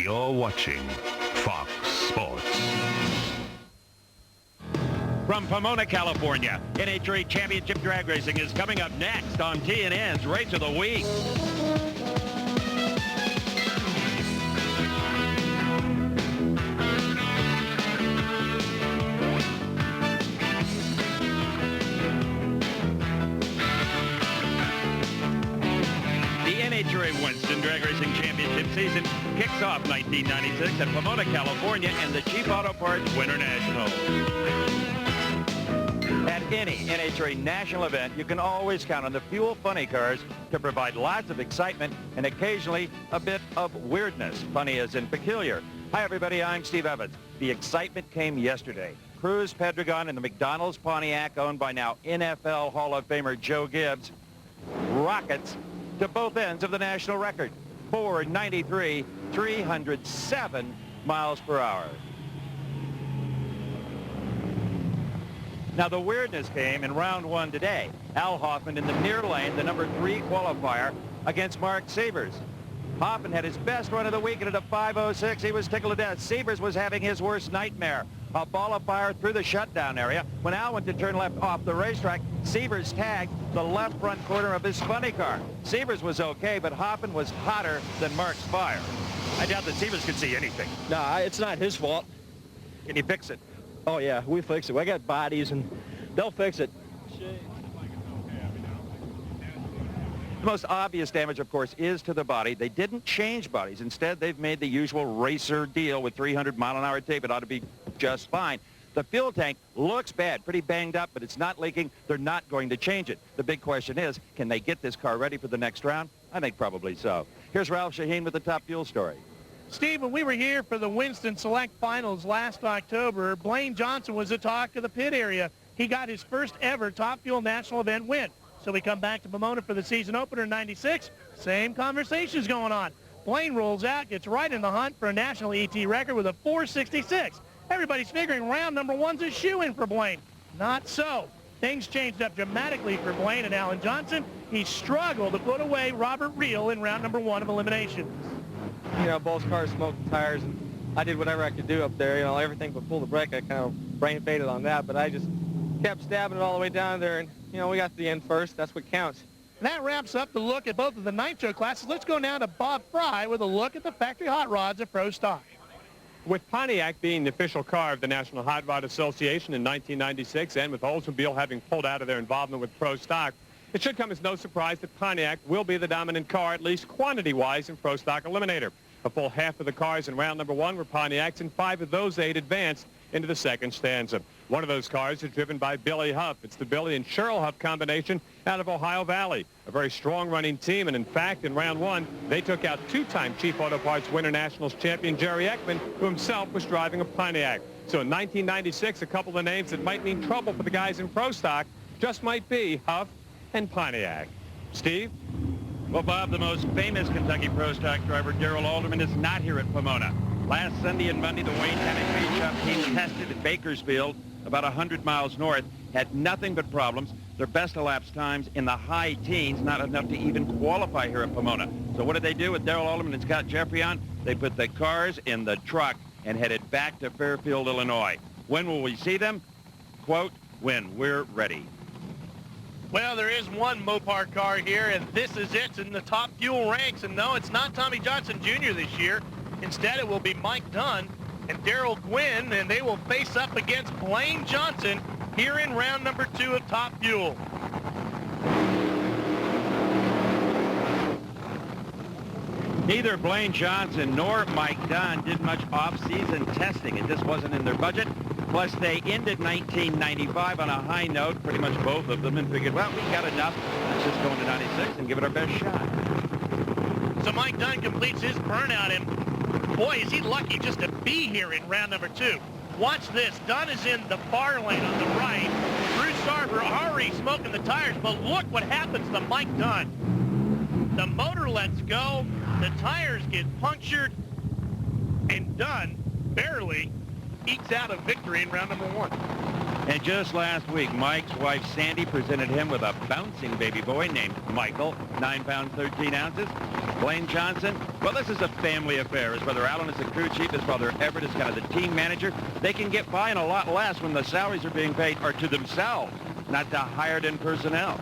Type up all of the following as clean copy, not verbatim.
You're watching Fox Sports. From Pomona, California, NHRA Championship Drag Racing is coming up next on TNN's Race of the Week. NHRA Winston Drag Racing Championship season kicks off 1996 at Pomona, California, and the Cheap Auto Parts Winter National. At any NHRA national event, you can always count on the Fuel Funny cars to provide lots of excitement and occasionally a bit of weirdness. Funny as in peculiar. Hi, everybody. I'm Steve Evans. The excitement came yesterday. Cruz Pedregon and the McDonald's Pontiac, owned by now NFL Hall of Famer Joe Gibbs, rockets to both ends of the national record. 493, 307 miles per hour. Now, the weirdness came in round one today. Al Hoffman in the near lane, the number 3 qualifier, against Mark Sievers. Hoffman had his best run of the weekend at a 5:06. He was tickled to death. Sievers was having his worst nightmare. A ball of fire through the shutdown area. When Al went to turn left off the racetrack, Sievers tagged the left front corner of his funny car. Sievers was okay, but Hoffman was hotter than Mark's fire. I doubt that Sievers could see anything. No, it's not his fault. Can you fix it? Oh, yeah, we fix it. We got bodies, and they'll fix it. The most obvious damage, of course, is to the body. They didn't change bodies. Instead, they've made the usual racer deal with 300-mile-an-hour tape. It ought to be just fine. The fuel tank looks bad, pretty banged up, but it's not leaking. They're not going to change it. The big question is, can they get this car ready for the next round? I think probably so. Here's Ralph Shaheen with the Top Fuel story. Steve, when we were here for the Winston Select Finals last October, Blaine Johnson was the talk of the pit area. He got his first ever Top Fuel national event win. So we come back to Pomona for the season opener in 96. Same conversations going on. Blaine rolls out, gets right in the hunt for a national ET record with a 466. Everybody's figuring round number one's a shoo-in for Blaine. Not so. Things changed up dramatically for Blaine and Alan Johnson. He struggled to put away Robert Reel in round number one of elimination. You know, both cars smoked the tires, and I did whatever I could do up there. You know, everything but pull the brake. I kind of brain faded on that, but I just kept stabbing it all the way down there, and, you know, we got to the end first. That's what counts. That wraps up the look at both of the Nitro classes. Let's go now to Bob Fry with a look at the factory hot rods at Pro Stock. With Pontiac being the official car of the National Hot Rod Association in 1996, and with Oldsmobile having pulled out of their involvement with Pro Stock, it should come as no surprise that Pontiac will be the dominant car, at least quantity-wise, in Pro Stock Eliminator. A full half of the cars in round number one were Pontiacs, and 5 of those 8 advanced into the second stanza. One of those cars is driven by Billy Huff. It's the Billy and Cheryl Huff combination out of Ohio Valley. A very strong running team, and in fact, in round one, they took out 2-time Cheap Auto Parts Winter Nationals champion Jerry Ekman, who himself was driving a Pontiac. So in 1996, a couple of names that might mean trouble for the guys in Pro Stock just might be Huff and Pontiac. Steve? Well, Bob, the most famous Kentucky Pro Stock driver, Darrell Alderman, is not here at Pomona. Last Sunday and Monday, the Wayne County Paint Shop team tested at Bakersfield, about 100 miles north, had nothing but problems. Their best elapsed times in the high teens, not enough to even qualify here at Pomona. So what did they do with Darrell Alderman and Scott Jeffrey on? They put the cars in the truck and headed back to Fairfield, Illinois. When will we see them? Quote, when we're ready. Well, there is one Mopar car here, and this is it in the Top Fuel ranks. And no, it's not Tommy Johnson Jr. this year. Instead, it will be Mike Dunn and Darrell Gwynn, and they will face up against Blaine Johnson here in round number 2 of Top Fuel. Neither Blaine Johnson nor Mike Dunn did much off-season testing. It just wasn't in their budget. Plus, they ended 1995 on a high note, pretty much both of them, and figured, well, we got enough. Let's just go into 96 and give it our best shot. So Mike Dunn completes his burnout, and boy, is he lucky just to be here in round number 2. Watch this. Dunn is in the far lane on the right. Bruce Sarver already smoking the tires, but look what happens to Mike Dunn. The motor lets go, the tires get punctured, and Dunn barely ekes out a victory in round number 1. And just last week, Mike's wife Sandy presented him with a bouncing baby boy named Michael, 9 pounds, 13 ounces. Blaine Johnson, well, this is a family affair. His brother Alan is the crew chief. His brother Everett is kind of the team manager. They can get by and a lot less when the salaries are being paid are to themselves, not to hired-in personnel.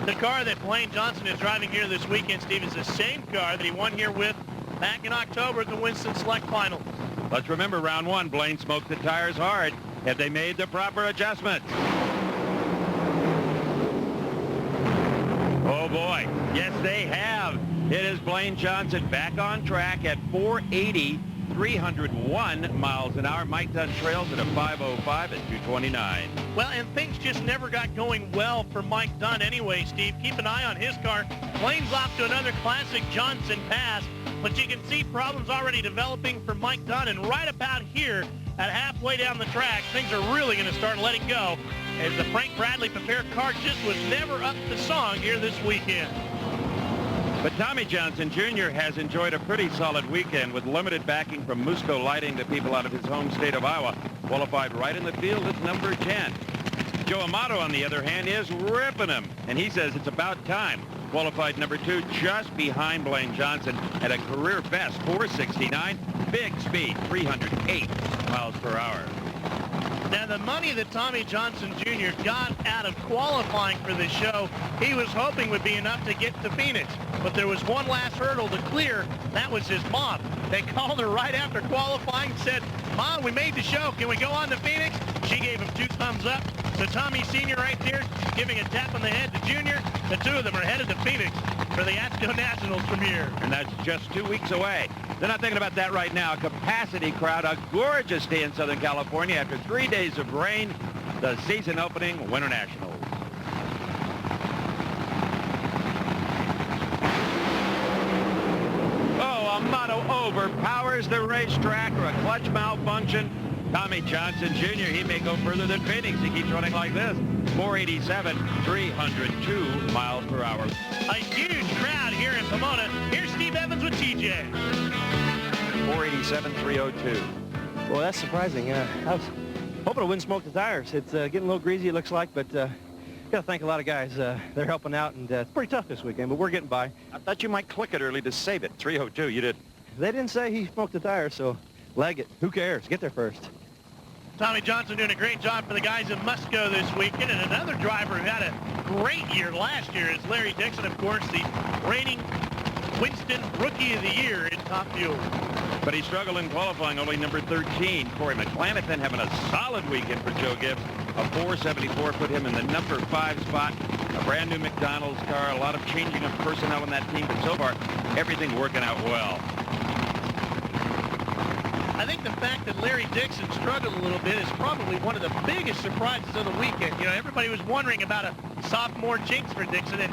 The car that Blaine Johnson is driving here this weekend, Steve, is the same car that he won here with back in October at the Winston Select Finals. Let's remember, round one, Blaine smoked the tires hard. Have they made the proper adjustments? Oh, boy. Yes, they have. It is Blaine Johnson back on track at 480, 301 miles an hour. Mike Dunn trails at a 505 at 229. Well, and things just never got going well for Mike Dunn anyway, Steve. Keep an eye on his car. Blaine's off to another classic Johnson pass, but you can see problems already developing for Mike Dunn, and right about here at halfway down the track, things are really going to start letting go as the Frank Bradley prepared car just was never up to song here this weekend. But Tommy Johnson Jr. has enjoyed a pretty solid weekend with limited backing from Musco Lighting, the people out of his home state of Iowa. Qualified right in the field at number 10. Joe Amato, on the other hand, is ripping him, and he says it's about time. Qualified number 2, just behind Blaine Johnson at a career best 469. Big speed, 308 miles per hour. Now, the money that Tommy Johnson Jr. got out of qualifying for this show, he was hoping would be enough to get to Phoenix. But there was one last hurdle to clear. That was his mom. They called her right after qualifying, said, "Mom, we made the show. Can we go on to Phoenix?" She gave him 2 thumbs up. So Tommy Sr. right there giving a tap on the head to Junior. The two of them are headed to Phoenix for the ASCO Nationals premiere. And that's just 2 weeks away. They're not thinking about that right now. Capacity crowd, a gorgeous day in Southern California after 3 days of rain. The season opening Winter Nationals. Oh, Amato overpowers the racetrack or a clutch malfunction. Tommy Johnson Jr., he may go further than Phoenix. He keeps running like this. 487, 302 miles per hour. A huge crowd here in Pomona. Here's Steve Evans with TJ. 487, 302. Well, that's surprising. I was hoping it wouldn't smoke the tires. It's getting a little greasy, it looks like, but got to thank a lot of guys. They're helping out, and it's pretty tough this weekend, but we're getting by. I thought you might click it early to save it. 302, you didn't. They didn't say he smoked the tires, so leg it. Who cares? Get there first. Tommy Johnson doing a great job for the guys in Musco this weekend. And another driver who had a great year last year is Larry Dixon, of course, the reigning Winston Rookie of the Year in Top Fuel. But he struggled in qualifying, only number 13. Corey McClanahan having a solid weekend for Joe Gibbs. A 474 put him in the number 5 spot. A brand new McDonald's car, a lot of changing of personnel in that team, but so far, everything working out well. I think the fact that Larry Dixon struggled a little bit is probably one of the biggest surprises of the weekend. You know, everybody was wondering about a sophomore jinx for Dixon, and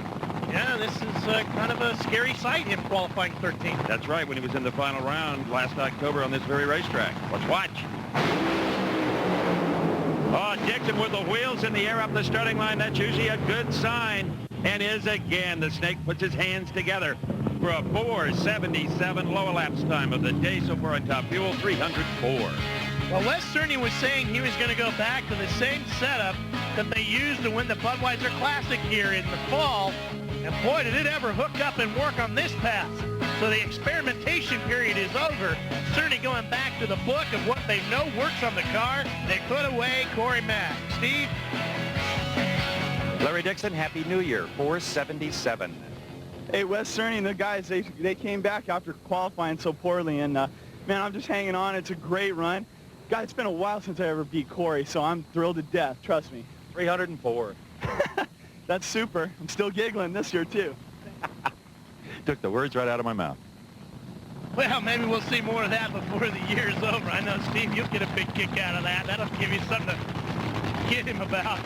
yeah, this is kind of a scary sight, him qualifying 13th. That's right, when he was in the final round last October on this very racetrack. Let's watch. Oh, Dixon with the wheels in the air up the starting line. That's usually a good sign. And is again, the Snake puts his hands together for a 477 low elapsed time of the day so far on Top Fuel, 304. Well, Wes Cerny was saying he was going to go back to the same setup that they used to win the Budweiser Classic here in the fall. And boy, did it ever hook up and work on this pass. So the experimentation period is over. Cerny going back to the book of what they know works on the car. They put away Corey Mack. Steve? Larry Dixon, Happy New Year, 477. Hey, Wes Cerny and the guys, they came back after qualifying so poorly, and man, I'm just hanging on. It's a great run. God, it's been a while since I ever beat Corey, so I'm thrilled to death, trust me. 304. That's super. I'm still giggling this year, too. Took the words right out of my mouth. Well, maybe we'll see more of that before the year's over. I know, Steve, you'll get a big kick out of that. That'll give you something to get him about.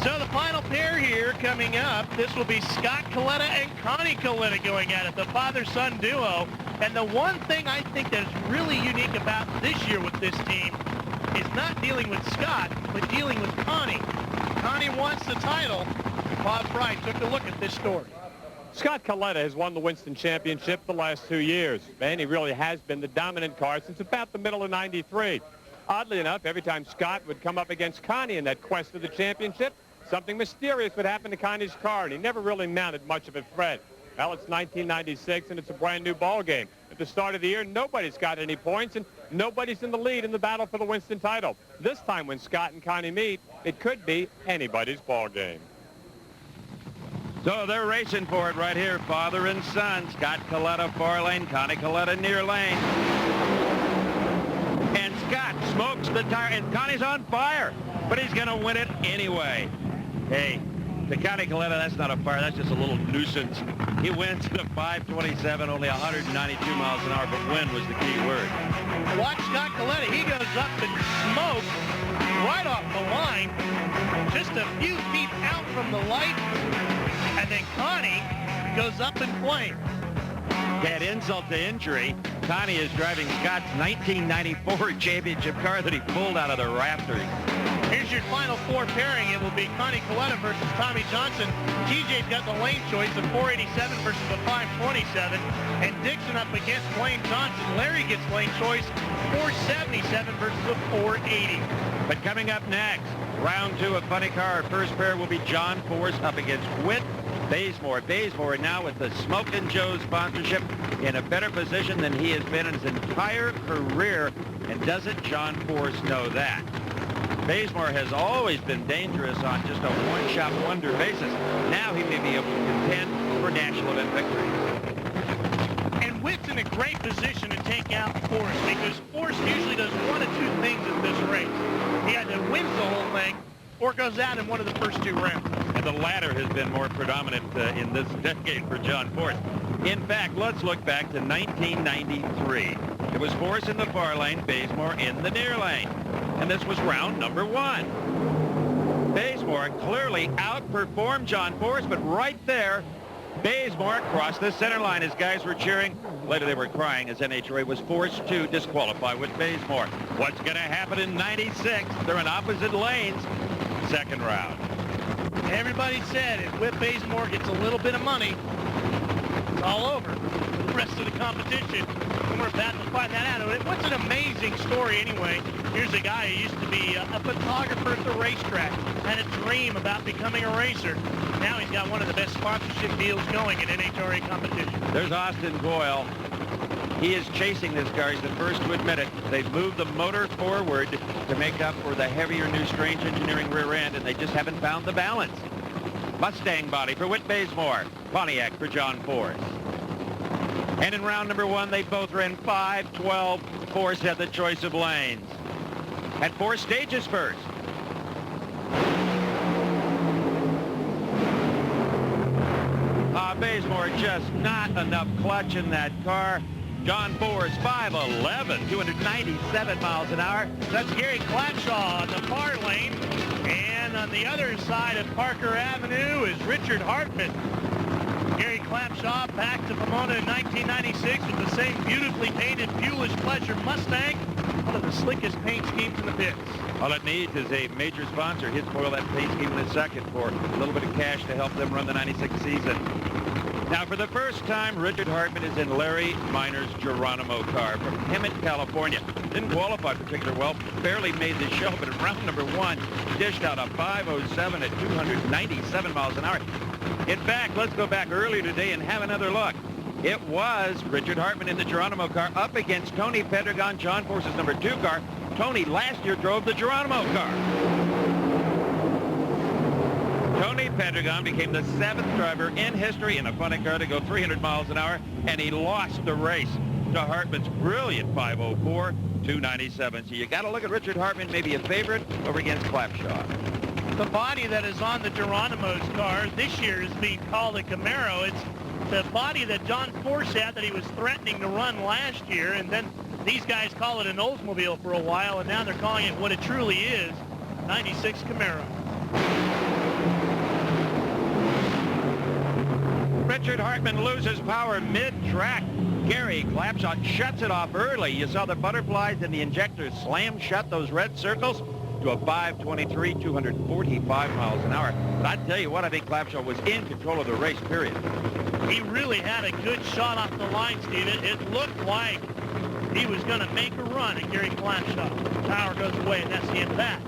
So the final pair here coming up, this will be Scott Coletta and Connie Coletta going at it, the father-son duo. And the one thing I think that's really unique about this year with this team is not dealing with Scott, but dealing with Connie. Connie wants the title. Bob Bright took a look at this story. Scott Coletta has won the Winston Championship the last 2 years, and he really has been the dominant car since about the middle of '93. Oddly enough, every time Scott would come up against Connie in that quest for the championship, something mysterious would happen to Connie's car, and he never really mounted much of a threat. Well, it's 1996, and it's a brand-new ball game. At the start of the year, nobody's got any points, and nobody's in the lead in the battle for the Winston title. This time when Scott and Connie meet, it could be anybody's ball game. So they're racing for it right here, father and son. Scott Coletta, far lane, Connie Coletta, near lane. And Scott smokes the tire, and Connie's on fire, but he's going to win it anyway. Hey, to Connie Coletta, that's not a fire, that's just a little nuisance. He wins at a 5:27, only 192 miles an hour, but win was the key word. Watch Scott Coletta. He goes up and smokes right off the line, just a few feet out from the light, and then Connie goes up in flames. Add insult to injury, Connie is driving Scott's 1994 championship car that he pulled out of the rafters. Here's your final four pairing. It will be Connie Coletta versus Tommy Johnson. TJ's got the lane choice of 487 versus the 527. And Dixon up against Blaine Johnson. Larry gets lane choice 477 versus the 480. But coming up next, round two of Funny Car. First pair will be John Force up against Whit Bazemore. Bazemore now with the Smokin' Joe sponsorship in a better position than he has been in his entire career. And doesn't John Force know that? Bazemore has always been dangerous on just a one-shot wonder basis. Now he may be able to contend for national event victories. And Whit's in a great position to take out Force, because Force usually does one of two things at this race. He either wins the whole thing or goes out in one of the first two rounds. And the latter has been more predominant in this decade for John Force. In fact, let's look back to 1993. It was Force in the far lane, Bazemore in the near lane. And this was round number one. Bazemore clearly outperformed John Force, but right there, Bazemore crossed the center line as guys were cheering. Later they were crying as NHRA was forced to disqualify with Bazemore. What's going to happen in 96? They're in opposite lanes. Second round. Everybody said if Whit Bazemore gets a little bit of money, it's all over for the rest of the competition. And we're about to find that out. What's an amazing story anyway. Here's a guy who used to be a photographer at the racetrack, had a dream about becoming a racer. Now he's got one of the best sponsorship deals going in NHRA competition. There's Austin Boyle. He is chasing this car. He's the first to admit it. They've moved the motor forward to make up for the heavier new Strange Engineering rear end, and they just haven't found the balance. Mustang body for Whit Bazemore. Pontiac for John Force. And in round number one, they both ran 5:12. Force had the choice of lanes. At 4 stages first. Bazemore just not enough clutch in that car. John Force, 5'11", 297 miles an hour. That's Gary Clapshaw on the far lane. And on the other side of Parker Avenue is Richard Hartman. Gary Clapshaw back to Pomona in 1996 with the same beautifully painted Fuelish Pleasure Mustang. One of the slickest paint schemes in the pits. All it needs is a major sponsor. He'd spoil that paint scheme in a second for a little bit of cash to help them run the 96 season. Now, for the first time, Richard Hartman is in Larry Miner's Geronimo car from Hemet, California. Didn't qualify particularly well, barely made the show, but in round number one, dished out a 5:07 at 297 miles an hour. In fact, let's go back earlier today and have another look. It was Richard Hartman in the Geronimo car up against Tony Pedregon, John Force's number 2 car. Tony last year drove the Geronimo car. Tony Pedregon became the 7th driver in history in a funny car to go 300 miles an hour, and he lost the race to Hartman's brilliant 5:04, 297. So you got to look at Richard Hartman, maybe a favorite over against Clapshaw. The body that is on the Geronimo's car this year is being called a Camaro. It's the body that John Force had that he was threatening to run last year, and then these guys call it an Oldsmobile for a while, and now they're calling it what it truly is, 96 Camaro. Richard Hartman loses power mid-track. Gary Clapshaw shuts it off early. You saw the butterflies and the injectors slam shut those red circles to a 5:23, 245 miles an hour. But I tell you what, I think Clapshaw was in control of the race, period. He really had a good shot off the line, Steve. It looked like he was going to make a run at Gary Clapshaw. Power goes away, and that's the end of that.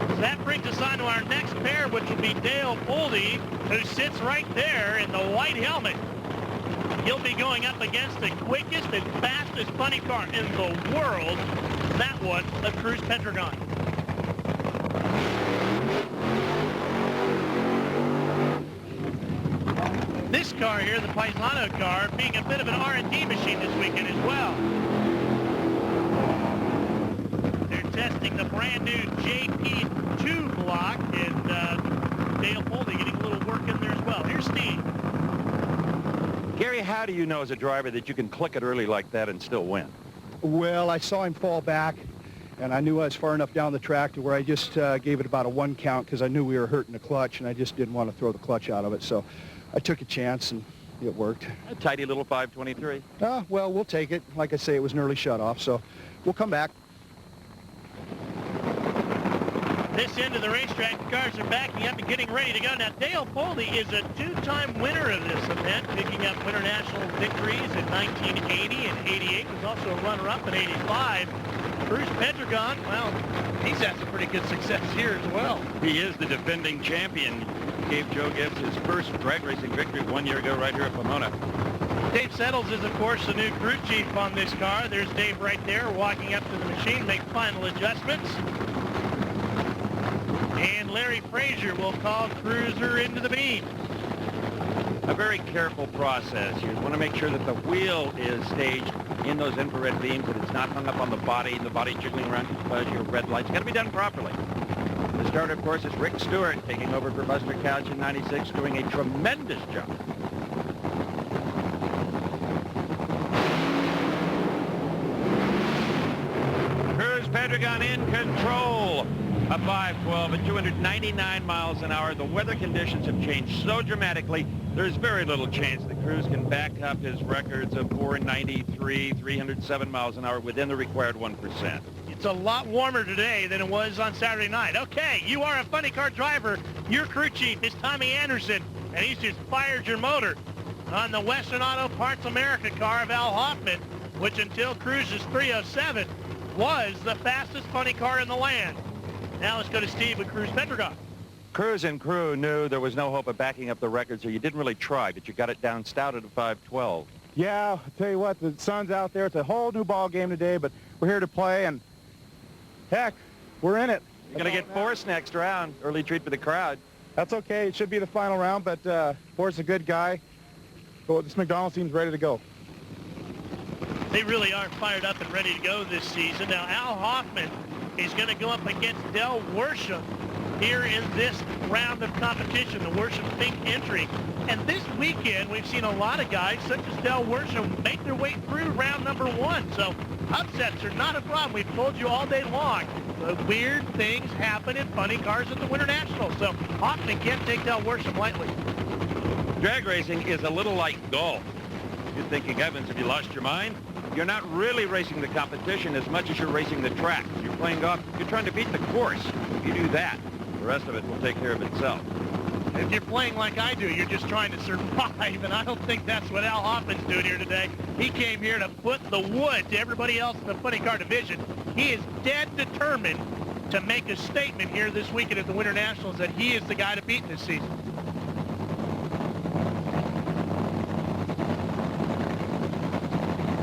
So that brings us on to our next pair, which will be Dale Boldy, who sits right there in the white helmet. He'll be going up against the quickest and fastest funny car in the world. That one, a Cruz Pedregon. This car here, the Paisano car, being a bit of an R&D machine this weekend as well. They're testing the brand new JP2 block, and Dale Foley getting a little work in there as well. Here's Steve. Gary, how do you know as a driver that you can click it early like that and still win? Well, I saw him fall back, and I knew I was far enough down the track to where I just gave it about a 1 count because I knew we were hurting the clutch, and I just didn't want to throw the clutch out of it. So I took a chance, and it worked. A tidy little 523. Well, we'll take it. Like I say, it was an early shut-off, so we'll come back. This end of the racetrack, the cars are backing up and getting ready to go. Now, Dale Foley is a two-time winner of this event, picking up Winter National victories in 1980 and 88. Was also a runner-up in 85. Cruz Pedregon, well, he's had some pretty good success here as well. He is the defending champion. Gave Joe Gibbs his first drag racing victory 1 year ago right here at Pomona. Dave Settles is, of course, the new crew chief on this car. There's Dave right there walking up to the machine, make final adjustments. And Larry Frazier will call Cruiser into the beam. A very careful process. You want to make sure that the wheel is staged in those infrared beams, that it's not hung up on the body jiggling around because your red lights. Got to be done properly. The starter, of course, is Rick Stewart, taking over for Buster Couch in 96, doing a tremendous job. Cruz Pedregon in control. A 512 at 299 miles an hour. The weather conditions have changed so dramatically, there's very little chance that Cruz can back up his records of 493, 307 miles an hour within the required 1%. It's a lot warmer today than it was on Saturday night. Okay, you are a funny car driver. Your crew chief is Tommy Anderson, and he's just fired your motor on the Western Auto Parts America car of Al Hoffman, which until Cruz's 307 was the fastest funny car in the land. Now let's go to Steve with Cruz Pedregon. Cruz and crew knew there was no hope of backing up the record, so you didn't really try, but you got it down stout at a 512. Yeah, I'll tell you what, the sun's out there. It's a whole new ball game today, but we're here to play, and heck, we're in it. You're going to get Forrest next round. Early treat for the crowd. That's okay. It should be the final round, but Forrest's a good guy. So this McDonald team's ready to go. They really are fired up and ready to go this season. Now, Al Hoffman is going to go up against Del Worsham here in this round of competition, the Worsham Pink entry. And this weekend, we've seen a lot of guys, such as Del Worsham, make their way through round number 1. So upsets are not a problem. We've told you all day long. Weird things happen in funny cars at the Winter National. So Hoffman can't take Del Worsham lightly. Drag racing is a little like golf. You're thinking, Evans, have you lost your mind? You're not really racing the competition as much as you're racing the track. You're playing golf. You're trying to beat the course. If you do that, the rest of it will take care of itself. If you're playing like I do, you're just trying to survive, and I don't think that's what Al Hoffman's doing here today. He came here to put the wood to everybody else in the funny car division. He is dead determined to make a statement here this weekend at the Winter Nationals that he is the guy to beat this season.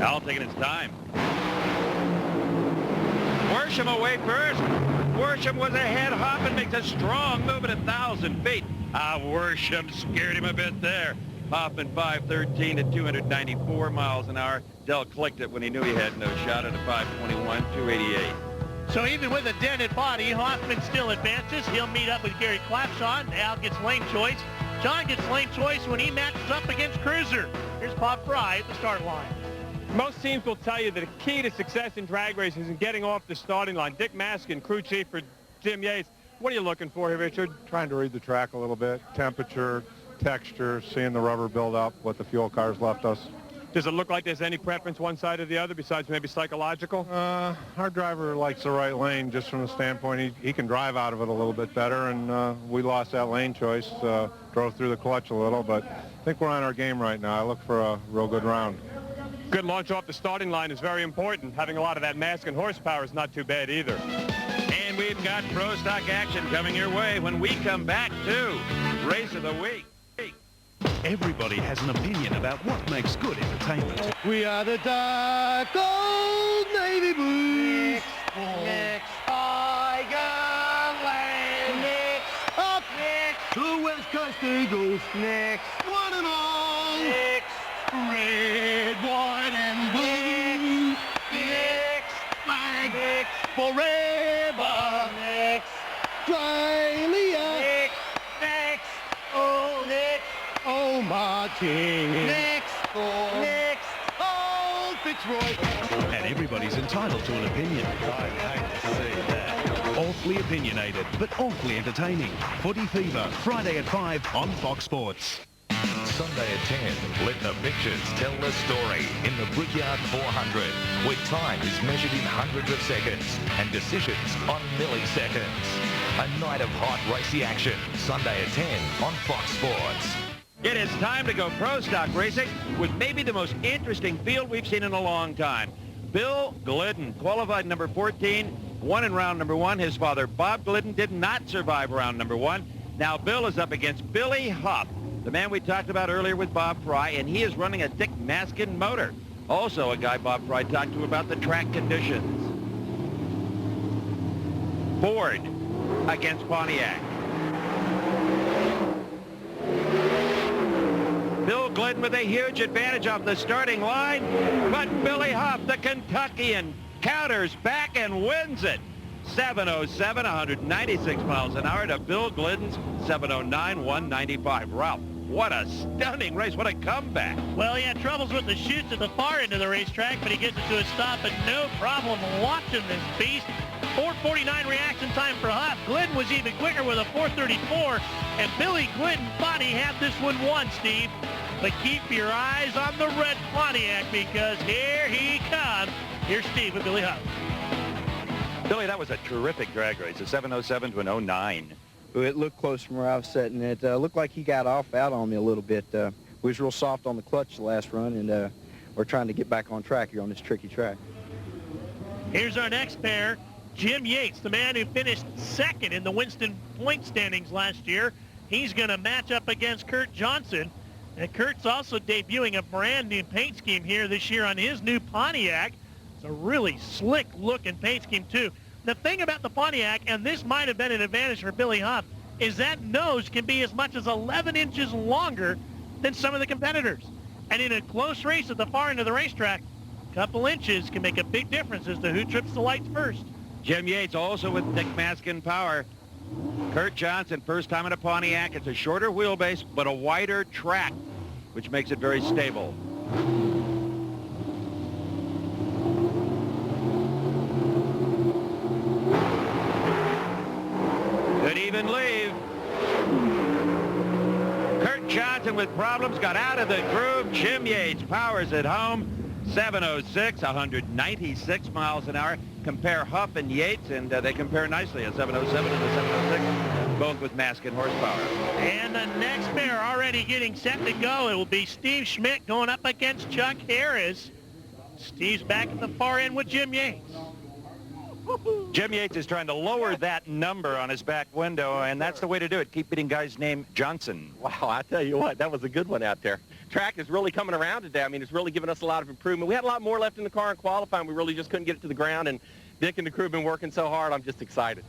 Al taking his time. Worsham away first. Worsham was ahead. Hoffman makes a strong move at 1,000 feet. Worsham scared him a bit there. Hoffman 513 at 294 miles an hour. Dell clicked it when he knew he had no shot at a 521, 288. So even with a dented body, Hoffman still advances. He'll meet up with Gary Clapshot. Al gets lane choice. John gets lane choice when he matches up against Cruiser. Here's Bob Fry at the start line. Most teams will tell you that a key to success in drag racing is getting off the starting line. Dick Maskin, crew chief for Jim Yates. What are you looking for here, Richard? Trying to read the track a little bit. Temperature, texture, seeing the rubber build up, what the fuel cars left us. Does it look like there's any preference one side or the other besides maybe psychological? Our driver likes the right lane just from the standpoint he can drive out of it a little bit better, and we lost that lane choice, drove through the clutch a little, but I think we're on our game right now. I look for a real good round. Good launch off the starting line is very important. Having a lot of that mass and horsepower is not too bad either. And we've got pro stock action coming your way when we come back to Race of the Week. Everybody has an opinion about what makes good entertainment. We are the dark old Navy Blues. Next, Tigerland. Next, Up next, to the West Coast Eagles. next, One and all. next, Red, white, and blue. next, Flag next, forever. next, Australia. next, next, oh, next, Oh, marching. next, next. Old Fitzroy. And everybody's entitled to an opinion. I hate to see that. Awfully opinionated, but awfully entertaining. Footy Fever, Friday at 5 on Fox Sports. Sunday at 10, let the pictures tell the story in the Brickyard 400, where time is measured in hundreds of seconds and decisions on milliseconds. A night of hot racy action, Sunday at 10 on Fox Sports. It is time to go pro stock racing with maybe the most interesting field we've seen in a long time. Bill Glidden qualified number 14, won in round number 1. His father, Bob Glidden, did not survive round number 1. Now Bill is up against Billy Huff, the man we talked about earlier with Bob Fry, and he is running a Dick Maskin motor. Also a guy Bob Fry talked to about the track conditions. Ford against Pontiac. Bill Glidden with a huge advantage off the starting line, but Billy Huff, the Kentuckian, counters back and wins it. 7:07, 196 miles an hour to Bill Glidden's 7:09, 195. Ralph, what a stunning race. What a comeback. Well, he had troubles with the chutes at the far end of the racetrack, but he gets it to a stop and no problem watching this beast. 4:49 reaction time for Huff. Glidden was even quicker with a 4:34, and Billy Glidden thought he had this one won, Steve. But keep your eyes on the red Pontiac because here he comes. Here's Steve with Billy Huff. Billy, that was a terrific drag race, a 7:07 to an 09. It looked close from where I was sitting. It looked like he got out on me a little bit. We was real soft on the clutch the last run, and we're trying to get back on track here on this tricky track. Here's our next pair. Jim Yates, the man who finished second in the Winston point standings last year. He's going to match up against Kurt Johnson. And Kurt's also debuting a brand new paint scheme here this year on his new Pontiac. It's a really slick looking paint scheme too. The thing about the Pontiac, and this might have been an advantage for Billy Huff, is that nose can be as much as 11 inches longer than some of the competitors. And in a close race at the far end of the racetrack, a couple inches can make a big difference as to who trips the lights first. Jim Yates also with Dick Maskin power. Kurt Johnson, first time in a Pontiac. It's a shorter wheelbase, but a wider track, which makes it very stable. Good even leave. Kurt Johnson with problems got out of the groove. Jim Yates powers it home. 7:06, 196 miles an hour. Compare Huff and Yates, and they compare nicely, a 7:07 and a 7:06, both with Maskin horsepower. And the next pair already getting set to go. It will be Steve Schmidt going up against Chuck Harris. Steve's back at the far end with Jim Yates. Jim Yates is trying to lower that number on his back window, and that's the way to do it. Keep beating guys named Johnson. Wow, I tell you what, that was a good one out there. Track is really coming around today. I mean, it's really given us a lot of improvement. We had a lot more left in the car in qualifying. We really just couldn't get it to the ground, and Dick and the crew have been working so hard. I'm just excited.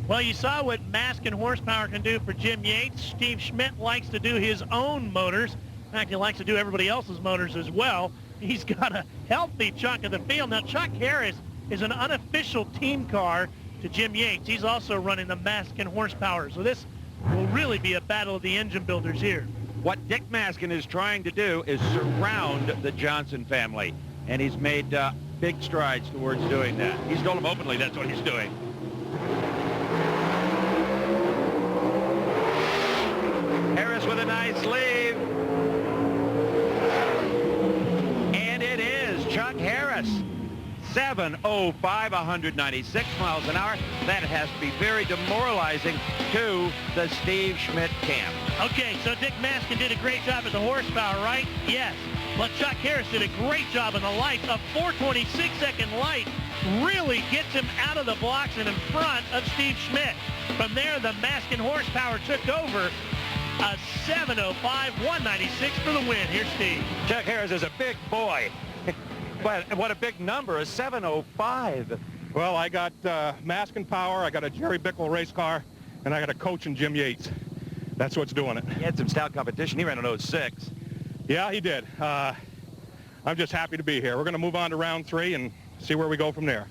Well, you saw what Maskin horsepower can do for Jim Yates. Steve Schmidt likes to do his own motors. In fact, he likes to do everybody else's motors as well. He's got a healthy chunk of the field. Now, Chuck Harris is an unofficial team car to Jim Yates. He's also running the Maskin horsepower. So this will really be a battle of the engine builders here. What Dick Maskin is trying to do is surround the Johnson family, and he's made big strides towards doing that. He's told them openly that's what he's doing. Harris with a nice lead. And it is Chuck Harris. 7:05, 196 miles an hour. That has to be very demoralizing to the Steve Schmidt camp. Okay, so Dick Maskin did a great job at the horsepower, right? Yes. But Chuck Harris did a great job in the light. A 4:26-second light really gets him out of the blocks and in front of Steve Schmidt. From there, the Maskin horsepower took over. A 7:05, 196 for the win. Here's Steve. Chuck Harris is a big boy. But what a big number, a 7:05. Well, I got mask and power, I got a Jerry Bickle race car, and I got a coach in Jim Yates. That's what's doing it. He had some stout competition. He ran an 06. Yeah, he did. I'm just happy to be here. We're going to move on to round 3 and see where we go from there.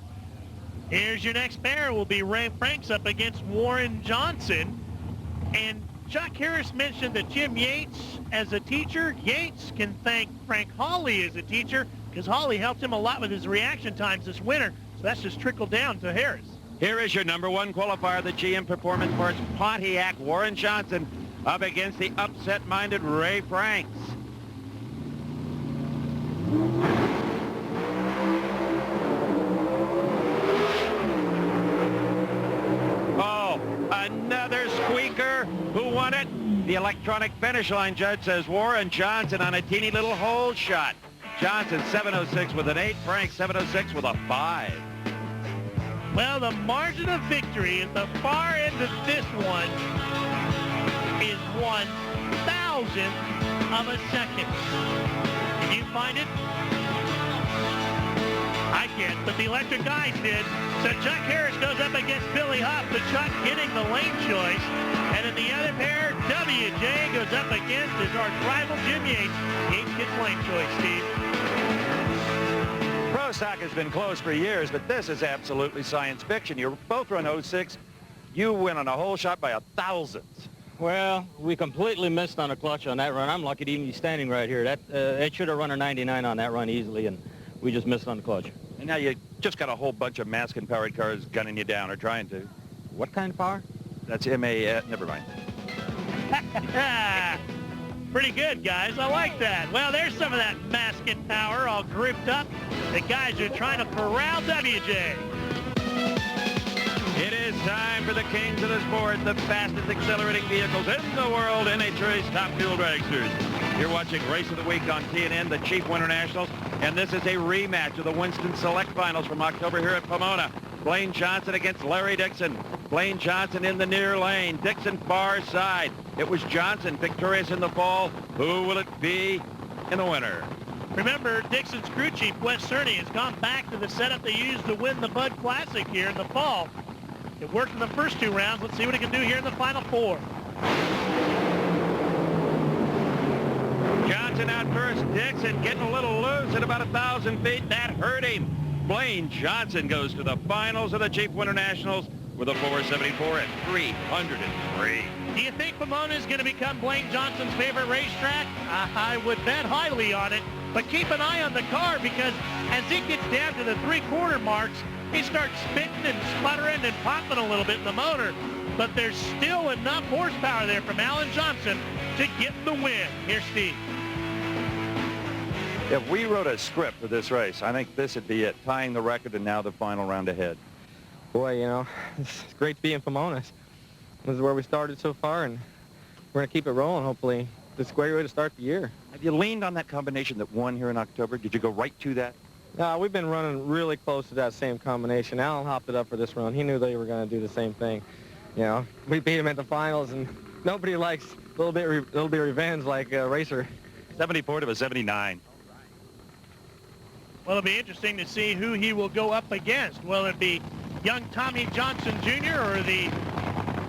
Here's your next pair. Will be Ray Franks up against Warren Johnson. And Chuck Harris mentioned that Jim Yates as a teacher. Yates can thank Frank Hawley as a teacher because Hawley helped him a lot with his reaction times this winter. So that's just trickled down to Harris. Here is your number 1 qualifier, the GM Performance Parts Pontiac, Warren Johnson, up against the upset-minded Ray Franks. Oh, another squeaker. Who won it? The electronic finish line judge says Warren Johnson on a teeny little hole shot. Johnson 7:06 with an 8, Frank 7:06 with a 5. Well, the margin of victory at the far end of this one is 1,000th of a second. Can you find it? I can't, but the electric guys did. So Chuck Harris goes up against Billy Huff, the Chuck getting the lane choice. And in the other pair, WJ goes up against his arch rival Jim Yates. Yates gets lane choice, Steve. Pro stock has been closed for years, but this is absolutely science fiction. You both run 06. You win on a hole shot by 1,000th. Well, we completely missed on a clutch on that run. I'm lucky to even be standing right here. That it should have run a 99 on that run easily, and we just missed on the clutch. And now you just got a whole bunch of mask-and-powered cars gunning you down or trying to. What kind of power? That's MA, never mind. Pretty good, guys. I like that. Well, there's some of that masking power all grouped up. The guys are trying to corral WJ. It is time for the kings of the sport, the fastest accelerating vehicles in the world, NHRA's top fuel dragsters. You're watching Race of the Week on TNN, the Chief Winter Nationals, and this is a rematch of the Winston Select Finals from October here at Pomona. Blaine Johnson against Larry Dixon. Blaine Johnson in the near lane, Dixon far side. It was Johnson victorious in the fall. Who will it be in the winter? Remember, Dixon's crew chief, Wes Cerny, has gone back to the setup they used to win the Bud Classic here in the fall. It worked in the first 2 rounds. Let's see what he can do here in the final 4. Johnson out first. Dixon getting a little loose at about 1,000 feet. That hurt him. Blaine Johnson goes to the finals of the Chief Winter Nationals with a 474 at 303. Do you think Pomona is going to become Blaine Johnson's favorite racetrack? I would bet highly on it. But keep an eye on the car because as he gets down to the 3/4 marks, he starts spitting and sputtering and popping a little bit in the motor. But there's still enough horsepower there from Alan Johnson to get the win. Here's Steve. If we wrote a script for this race, I think this would be it, tying the record and now the final round ahead. Boy, you know, it's great to be in Pomona. This is where we started so far, and we're going to keep it rolling, hopefully. It's a great way to start the year. Have you leaned on that combination that won here in October? Did you go right to that? No, we've been running really close to that same combination. Alan hopped it up for this run. He knew they were going to do the same thing. You know, we beat him at the finals, and nobody likes a little bit of revenge like a racer. 74 to a 79. Well, it'll be interesting to see who he will go up against. Will it be young Tommy Johnson Jr. or the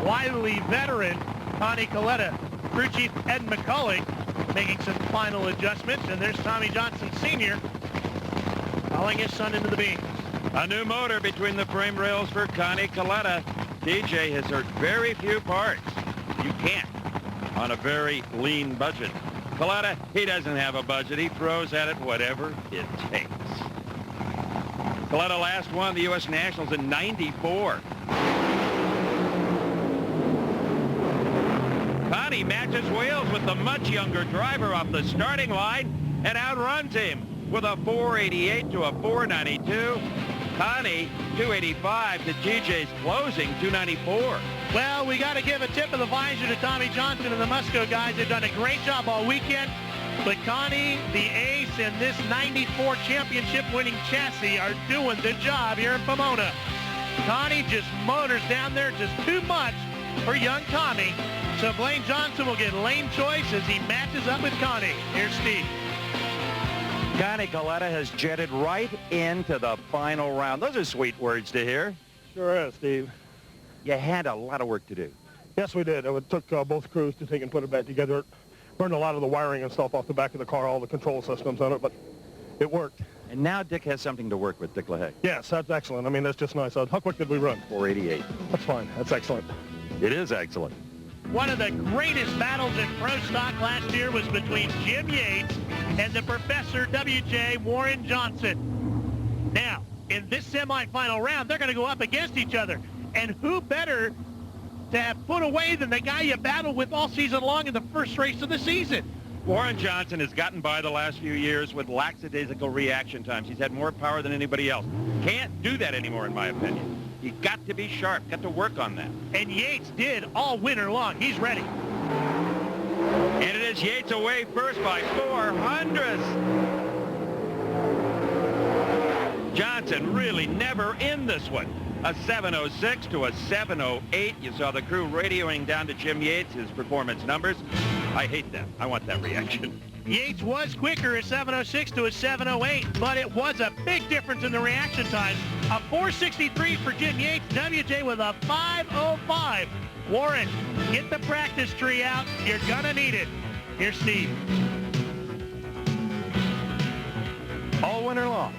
wily veteran Connie Coletta? Crew chief Ed McCulloch making some final adjustments, and there's Tommy Johnson Sr. hauling his son into the beams. A new motor between the frame rails for Connie Coletta. TJ has heard very few parts. You can't on a very lean budget. Coletta, he doesn't have a budget. He throws at it whatever it takes. Coletta last won the U.S. Nationals in '94. Connie matches wheels with the much younger driver off the starting line and outruns him with a 488 to a 492. Connie, 285 to TJ's closing 294. Well, we got to give a tip of the visor to Tommy Johnson and the Musco guys. They've done a great job all weekend. But Connie, the ace, and this 94 championship-winning chassis are doing the job here in Pomona. Connie just motors down there just too much for young Tommy. So Blaine Johnson will get lane choice as he matches up with Connie. Here's Steve. Connie Coletta has jetted right into the final round. Those are sweet words to hear. Sure is, Steve. You had a lot of work to do. Yes, we did. It took both crews to take and put it back together. It burned a lot of the wiring and stuff off the back of the car, all the control systems on it, but it worked. And now Dick has something to work with, Dick LaHaye. Yes, that's excellent. I mean, that's just nice. How quick did we run? 488. That's fine. That's excellent. It is excellent. One of the greatest battles in pro stock last year was between Jim Yates and the Professor W.J. Warren Johnson. Now, in this semifinal round, they're going to go up against each other. And who better to have put away than the guy you battled with all season long in the first race of the season? Warren Johnson has gotten by the last few years with lackadaisical reaction times. He's had more power than anybody else. Can't do that anymore, in my opinion. You got to be sharp, got to work on that. And Yates did all winter long. He's ready. And it is Yates away first by 400. Johnson really never in this one. A 706 to a 708. You saw the crew radioing down to Jim Yates, his performance numbers. I hate that. I want that reaction. Yates was quicker, a 706 to a 708, but it was a big difference in the reaction time. A 463 for Jim Yates, WJ with a 505. Warren, get the practice tree out. You're gonna need it. Here's Steve. All winter long,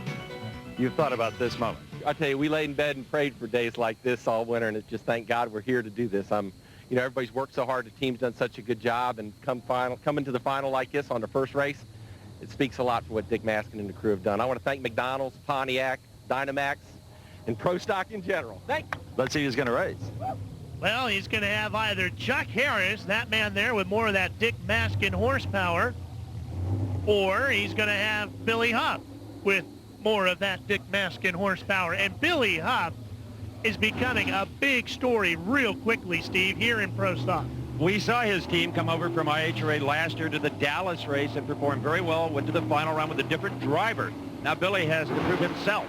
you've thought about this moment. I tell you, we laid in bed and prayed for days like this all winter, and it's just thank God we're here to do this. You know, everybody's worked so hard. The team's done such a good job, and coming to the final like this on the first race, it speaks a lot for what Dick Maskin and the crew have done. I want to thank McDonald's, Pontiac, Dynamax, and Pro Stock in general. Thank you. Let's see who's going to race. Well, he's going to have either Chuck Harris, that man there with more of that Dick Maskin horsepower, or he's going to have Billy Huff with more of that Dick Maskin horsepower. And Billy Huff is becoming a big story real quickly, Steve, here in Pro Stock. We saw his team come over from NHRA last year to the Dallas race and performed very well, went to the final round with a different driver. Now Billy has to prove himself.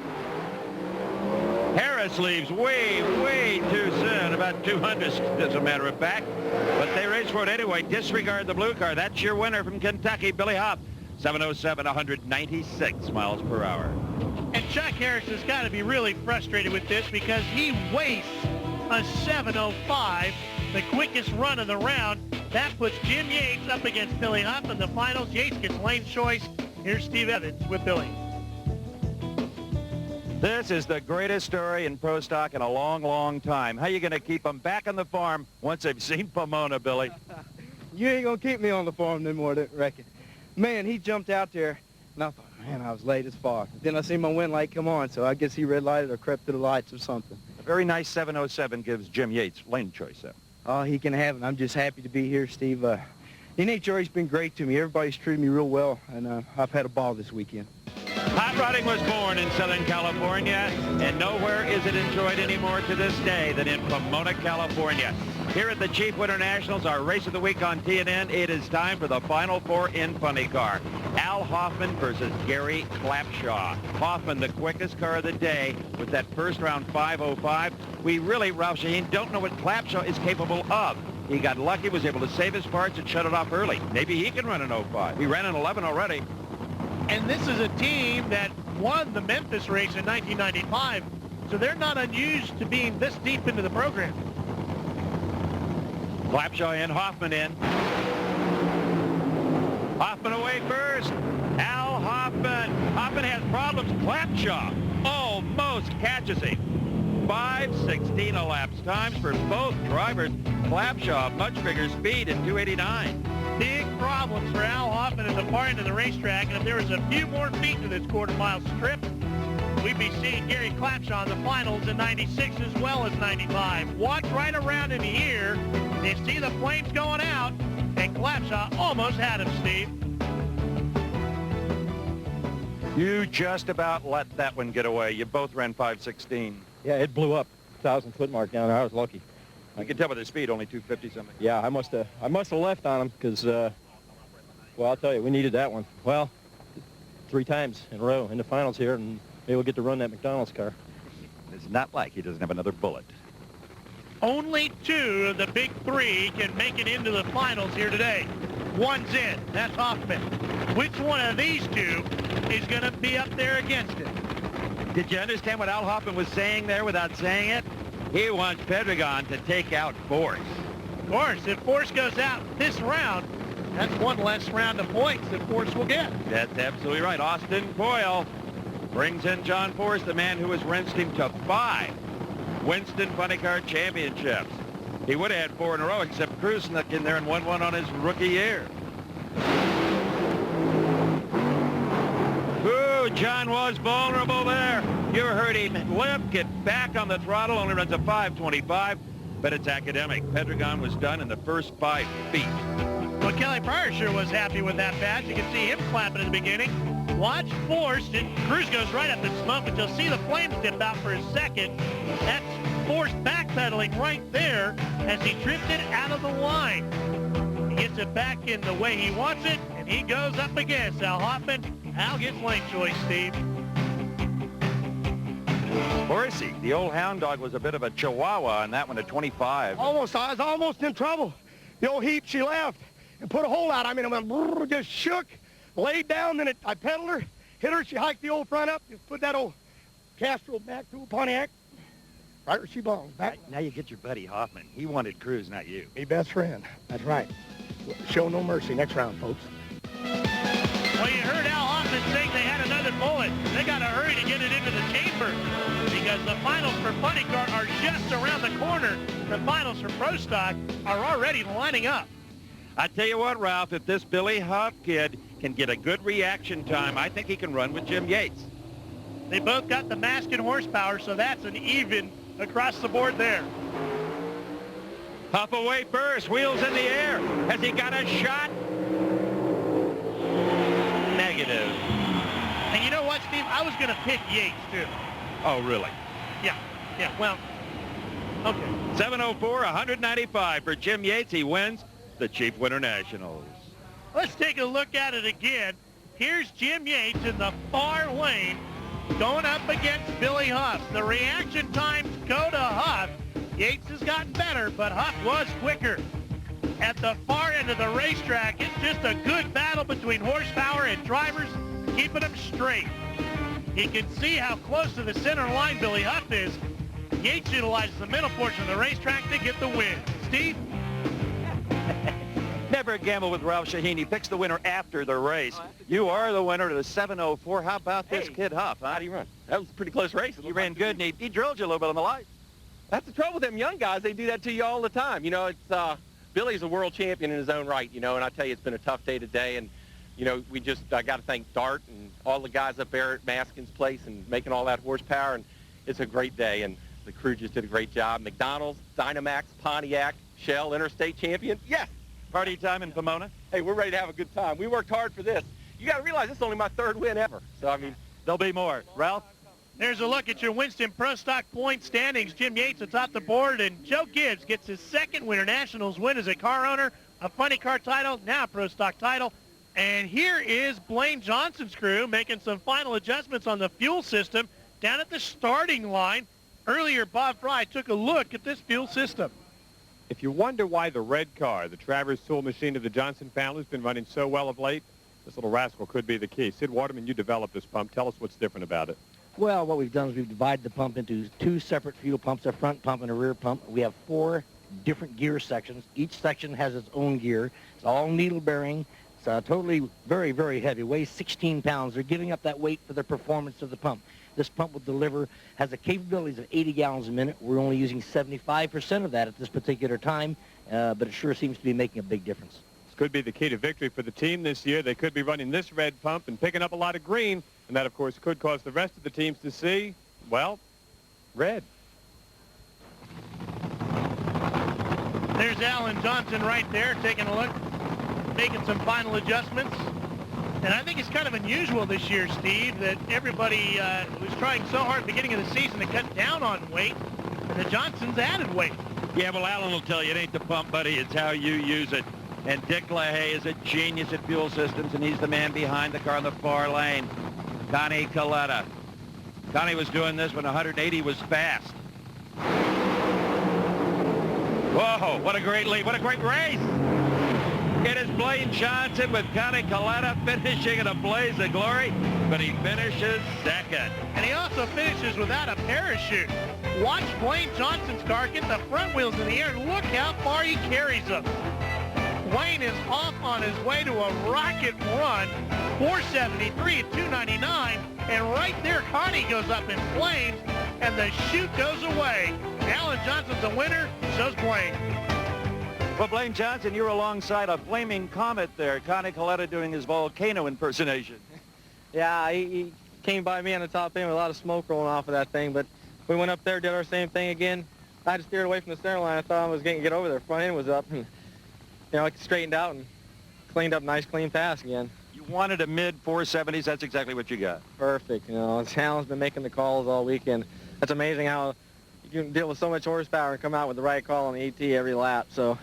Harris leaves way too soon, about 200th as a matter of fact. But they race for it anyway. Disregard the blue car. That's your winner from Kentucky, Billy Huff. 707, 196 miles per hour. And Chuck Harris has got to be really frustrated with this because he wastes a 705, the quickest run of the round. That puts Jim Yates up against Billy Huff in the finals. Yates gets lane choice. Here's Steve Evans with Billy. This is the greatest story in pro stock in a long time. How are you going to keep them back on the farm once they've seen Pomona, Billy? You ain't going to keep me on the farm no more, I reckon. Man, he jumped out there, and I thought, man, I was late as fuck. Then I see my wind light come on, so I guess he red lighted or crept to the lights or something. A very nice 707 gives Jim Yates lane choice, though. Oh, he can have it. I'm just happy to be here, Steve. NHRA's been great to me. Everybody's treated me real well, and I've had a ball this weekend. Hot rodding was born in Southern California, and nowhere is it enjoyed any more to this day than in Pomona, California. Here at the Chief Winter Nationals, our race of the week on TNN, it is time for the Final Four in Funny Car. Al Hoffman versus Gary Clapshaw. Hoffman, the quickest car of the day with that first round 505. We really, Ralph Shaheen, don't know what Clapshaw is capable of. He got lucky, was able to save his parts and shut it off early. Maybe he can run an 05. He ran an 11 already. And this is a team that won the Memphis race in 1995, so they're not unused to being this deep into the program. Clapshaw in, Hoffman in. Hoffman away first. Al Hoffman. Hoffman has problems. Clapshaw almost catches him. 5:16 elapsed times for both drivers. Clapshaw, much bigger speed at 289. Big problems for Al Hoffman as a part into the racetrack, and if there was a few more feet to this quarter-mile strip, we'd be seeing Gary Clapshaw in the finals in 96 as well as 95. Watch right around in the ear. You see the flames going out, and Clapshaw almost had him, Steve. You just about let that one get away. You both ran 5:16. Yeah, it blew up. 1,000-foot mark down there. I was lucky. You can tell by the speed, only 250 something. Yeah, I must have left on him because, well, I'll tell you, we needed that one. Well, 3 times in a row in the finals here, and maybe we'll get to run that McDonald's car. It's not like he doesn't have another bullet. Only 2 of the big 3 can make it into the finals here today. One's in. That's Hoffman. Which one of these 2 is going to be up there against it? Did you understand what Al Hoffman was saying there without saying it? He wants Pedregon to take out Force. Of course, if Force goes out this round, that's one less round of points that Force will get. That's absolutely right. Austin Boyle brings in John Force, the man who has rinsed him to 5 Winston Funny Car Championships. He would have had 4 in a row, except Cruz snuck in there and won one on his rookie year. Ooh, John was vulnerable there. You heard him limp, get back on the throttle, only runs a 5:25, but it's academic. Pedregon was done in the first 5 feet. Well, Kelly Pryor sure was happy with that badge. You can see him clapping at the beginning. Watch Force. Cruz goes right up in smoke, but you'll see the flames dip out for a second. That's Force backpedaling right there as he drifted out of the line. He gets it back in the way he wants it, and he goes up against Al Hoffman. Al gets lane choice, Steve. Horsey, the old hound dog, was a bit of a chihuahua on that one at 25. I was almost in trouble. The old heap, she left and put a hole out. I mean, I went, brrr, just shook, laid down, then I pedaled her, hit her, she hiked the old front up, just put that old Castro back to a Pontiac, right where she belongs, back. Now you get your buddy Hoffman. He wanted Cruz, not you. Me best friend, that's right. Show no mercy next round, folks. Well, you heard Al Hoffman saying they had another bullet. They got to hurry to get it into the chamber because the finals for Funny Car are just around the corner. The finals for Pro Stock are already lining up. I tell you what, Ralph, if this Billy Huff kid can get a good reaction time, I think he can run with Jim Yates. They both got the mask and horsepower, so that's an even across the board there. Huff away first, wheels in the air. Has he got a shot? Negative. And you know what, Steve? I was going to pick Yates, too. Oh, really? Yeah, well, okay. 7:04, 195 for Jim Yates. He wins the Chief Winter Nationals. Let's take a look at it again. Here's Jim Yates in the far lane going up against Billy Huff. The reaction times go to Huff. Yates has gotten better, but Huff was quicker. At the far end of the racetrack, it's just a good battle between horsepower and drivers, keeping them straight. You can see how close to the center line Billy Huff is. Yates utilizes the middle portion of the racetrack to get the win. Steve? Never gamble with Ralph Shaheen. He picks the winner after the race. You are the winner to the 7:04. How about this kid Huff? Huh? How do you run? That was a pretty close race. He ran good, and he drilled you a little bit on the lights. That's the trouble with them young guys. They do that to you all the time. You know, it's Billy's a world champion in his own right, you know, and I tell you, it's been a tough day today. And, you know, I got to thank Dart and all the guys up there at Maskin's place and making all that horsepower. And it's a great day, and the crew just did a great job. McDonald's, Dynamax, Pontiac, Shell, Interstate champion. Yes. Party time in Pomona? Hey, we're ready to have a good time. We worked hard for this. You got to realize this is only my 3rd win ever. So, I mean, there'll be more. Ralph? There's a look at your Winston Pro Stock point standings. Jim Yates atop the board, and Joe Gibbs gets his 2nd Winter Nationals win as a car owner, a Funny Car title, now a Pro Stock title. And here is Blaine Johnson's crew making some final adjustments on the fuel system down at the starting line. Earlier, Bob Fry took a look at this fuel system. If you wonder why the red car, the Travers tool machine of the Johnson family, has been running so well of late, this little rascal could be the key. Sid Waterman, you developed this pump. Tell us what's different about it. Well, what we've done is we've divided the pump into 2 separate fuel pumps, a front pump and a rear pump. We have 4 different gear sections. Each section has its own gear. It's all needle bearing. It's totally very, very heavy. Weighs 16 pounds. They're giving up that weight for the performance of the pump. This pump has the capabilities of 80 gallons a minute. We're only using 75% of that at this particular time, but it sure seems to be making a big difference. This could be the key to victory for the team this year. They could be running this red pump and picking up a lot of green, and that, of course, could cause the rest of the teams to see, well, red. There's Alan Johnson right there taking a look, making some final adjustments. And I think it's kind of unusual this year, Steve, that everybody was trying so hard at the beginning of the season to cut down on weight, and the Johnsons added weight. Yeah, well, Alan will tell you it ain't the pump, buddy. It's how you use it. And Dick LaHaye is a genius at fuel systems, and he's the man behind the car in the far lane. Connie Coletta. Connie was doing this when 180 was fast. Whoa, what a great lead. What a great race. It is Blaine Johnson with Connie Coletta finishing in a blaze of glory, but he finishes second. And he also finishes without a parachute. Watch Blaine Johnson's car get the front wheels in the air. Look how far he carries them. Blaine is off on his way to a rocket run, 473 at 299, and right there Connie goes up in flames, and the chute goes away. Alan Johnson's the winner, so's Blaine. Well, Blaine Johnson, you're alongside a flaming comet there. Connie Coletta doing his volcano impersonation. Yeah, he came by me on the top end with a lot of smoke rolling off of that thing, but we went up there, did our same thing again. I just steered away from the center line. I thought I was going to get over there. Front end was up, and I straightened out and cleaned up, nice clean pass again. You wanted a mid-470s. That's exactly what you got. Perfect. Alan's been making the calls all weekend. That's amazing how you can deal with so much horsepower and come out with the right call on the AT every lap. So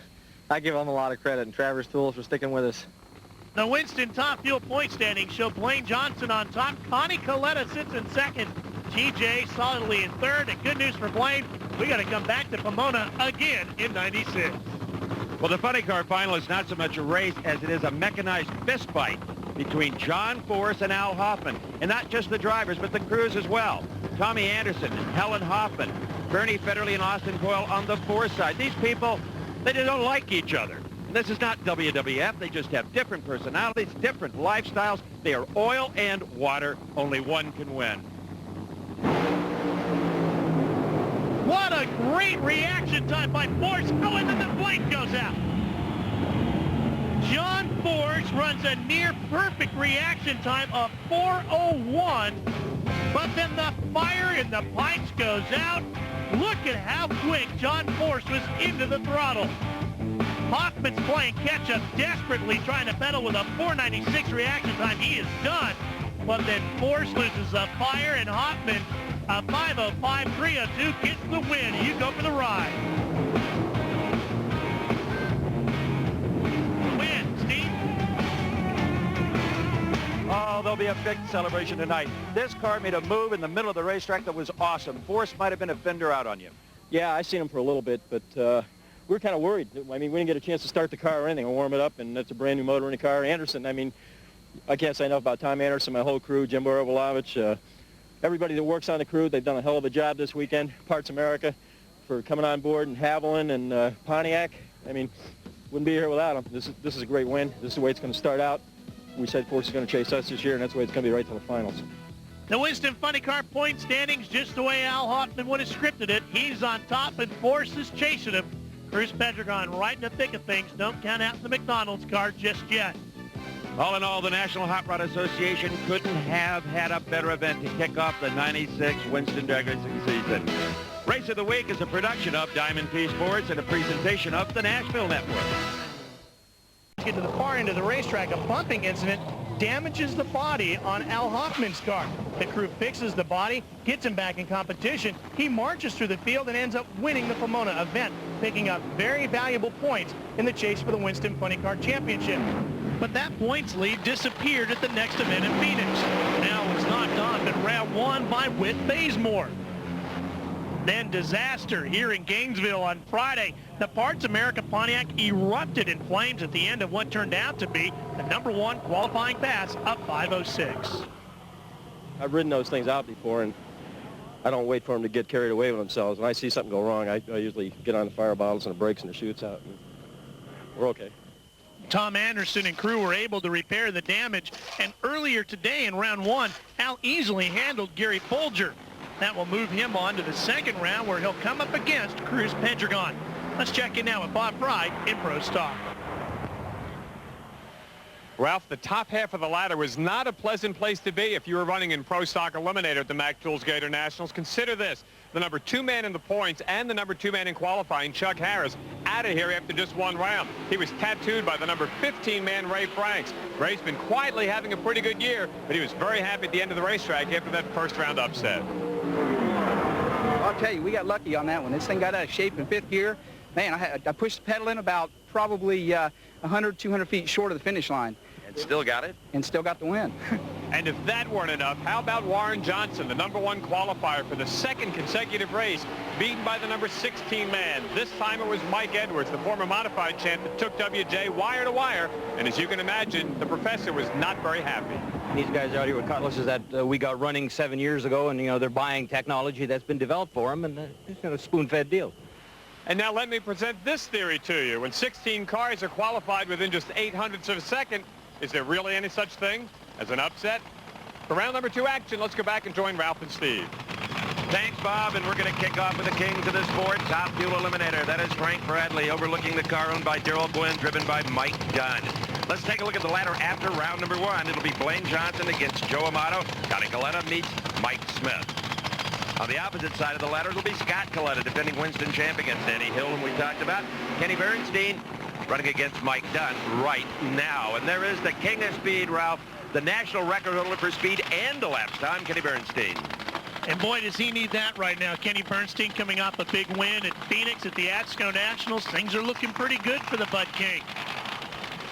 I give them a lot of credit, and Travers Tools for sticking with us. The Winston Top Fuel point standings show Blaine Johnson on top. Connie Coletta sits in second. TJ solidly in third. And good news for Blaine, we got to come back to Pomona again in 96. Well, the funny car final is not so much a race as it is a mechanized fist fight between John Force and Al Hoffman. And not just the drivers, but the crews as well. Tommy Anderson and Helen Hoffman, Bernie Federley and Austin Coyle on the Force side. These people, they just don't like each other. And this is not WWF. They just have different personalities, different lifestyles. They are oil and water. Only one can win. What a great reaction time by Force. Oh, and then the blink goes out. John Force runs a near-perfect reaction time of 4:01, but then the fire in the pipes goes out. Look at how quick John Force was into the throttle. Hoffman's playing catch-up, desperately trying to pedal with a 4:96 reaction time. He is done, but then Force loses the fire, and Hoffman, a 5:05 3:02, gets the win. You go for the ride. Win, Steve. Oh, there'll be a big celebration tonight. This car made a move in the middle of the racetrack that was awesome. Force might have been a fender out on you. Yeah, I seen him for a little bit, but we were kind of worried. I mean, we didn't get a chance to start the car or anything or warm it up, and that's a brand new motor in the car. Anderson, I mean, I can't say enough about Tom Anderson, my whole crew, Jim Borovolovich, everybody that works on the crew. They've done a hell of a job this weekend. Parts America for coming on board, and Haviland and Pontiac. I mean, wouldn't be here without them. This is a great win. This is the way it's going to start out. We said Force is going to chase us this year, and that's the way it's going to be right to the finals. The Winston Funny Car point standings just the way Al Hoffman would have scripted it. He's on top, and Force is chasing him. Cruz Pedregon right in the thick of things. Don't count out the McDonald's car just yet. All in all, the National Hot Rod Association couldn't have had a better event to kick off the 96 Winston Drag Racing season. Race of the Week is a production of Diamond P Sports and a presentation of the Nashville Network. Get to the far end of the racetrack, a bumping incident damages the body on Al Hoffman's car. The crew fixes the body, gets him back in competition. He marches through the field and ends up winning the Pomona event, picking up very valuable points in the chase for the Winston Funny Car Championship. But that points lead disappeared at the next event in Phoenix. Now it's knocked on, but round one by Whit Bazemore. Then disaster here in Gainesville on Friday. The Parts America Pontiac erupted in flames at the end of what turned out to be the #1 qualifying pass of 5:06. I've ridden those things out before, and I don't wait for them to get carried away with themselves. When I see something go wrong, I usually get on the fire bottles and the brakes and the chutes out, and we're okay. Tom Anderson and crew were able to repair the damage, and earlier today in round one, Al easily handled Gary Folger. That will move him on to the second round, where he'll come up against Cruz Pedregon. Let's check in now with Bob Fry in Pro Stock. Ralph, the top half of the ladder was not a pleasant place to be if you were running in Pro Stock Eliminator at the Mac Tools Gator Nationals. Consider this: the #2 man in the points and the #2 man in qualifying, Chuck Harris, out of here after just one round. He was tattooed by the #15 man, Ray Franks. Ray's been quietly having a pretty good year, but he was very happy at the end of the racetrack after that first round upset. I'll tell you, we got lucky on that one. This thing got out of shape in fifth gear. Man, I pushed the pedal in about probably 100, 200 feet short of the finish line. And still got it? And still got the win. And if that weren't enough, how about Warren Johnson, the #1 qualifier for the second consecutive race, beaten by the number 16 man. This time it was Mike Edwards, the former modified champ, that took WJ wire to wire. And as you can imagine, the professor was not very happy. These guys out here with cutlasses that we got running 7 years ago, and, you know, they're buying technology that's been developed for them, and it's a spoon-fed deal. And now let me present this theory to you. When 16 cars are qualified within just 0.08 of a second, is there really any such thing as an upset? For round number 2 action, let's go back and join Ralph and Steve. Thanks, Bob, and we're going to kick off with the kings of the sport, Top Fuel Eliminator. That is Frank Bradley, overlooking the car owned by Darrell Gwynn, driven by Mike Dunn. Let's take a look at the ladder after round number 1. It'll be Blaine Johnson against Joe Amato. Connie Coletta meets Mike Smith. On the opposite side of the ladder, it'll be Scott Coletta, defending Winston champ against Danny Hill, whom we talked about. Kenny Bernstein running against Mike Dunn right now. And there is the king of speed, Ralph, the national record holder for speed and elapsed time, Kenny Bernstein. And boy, does he need that right now. Kenny Bernstein coming off a big win at Phoenix at the ATSCO Nationals. Things are looking pretty good for the Bud King.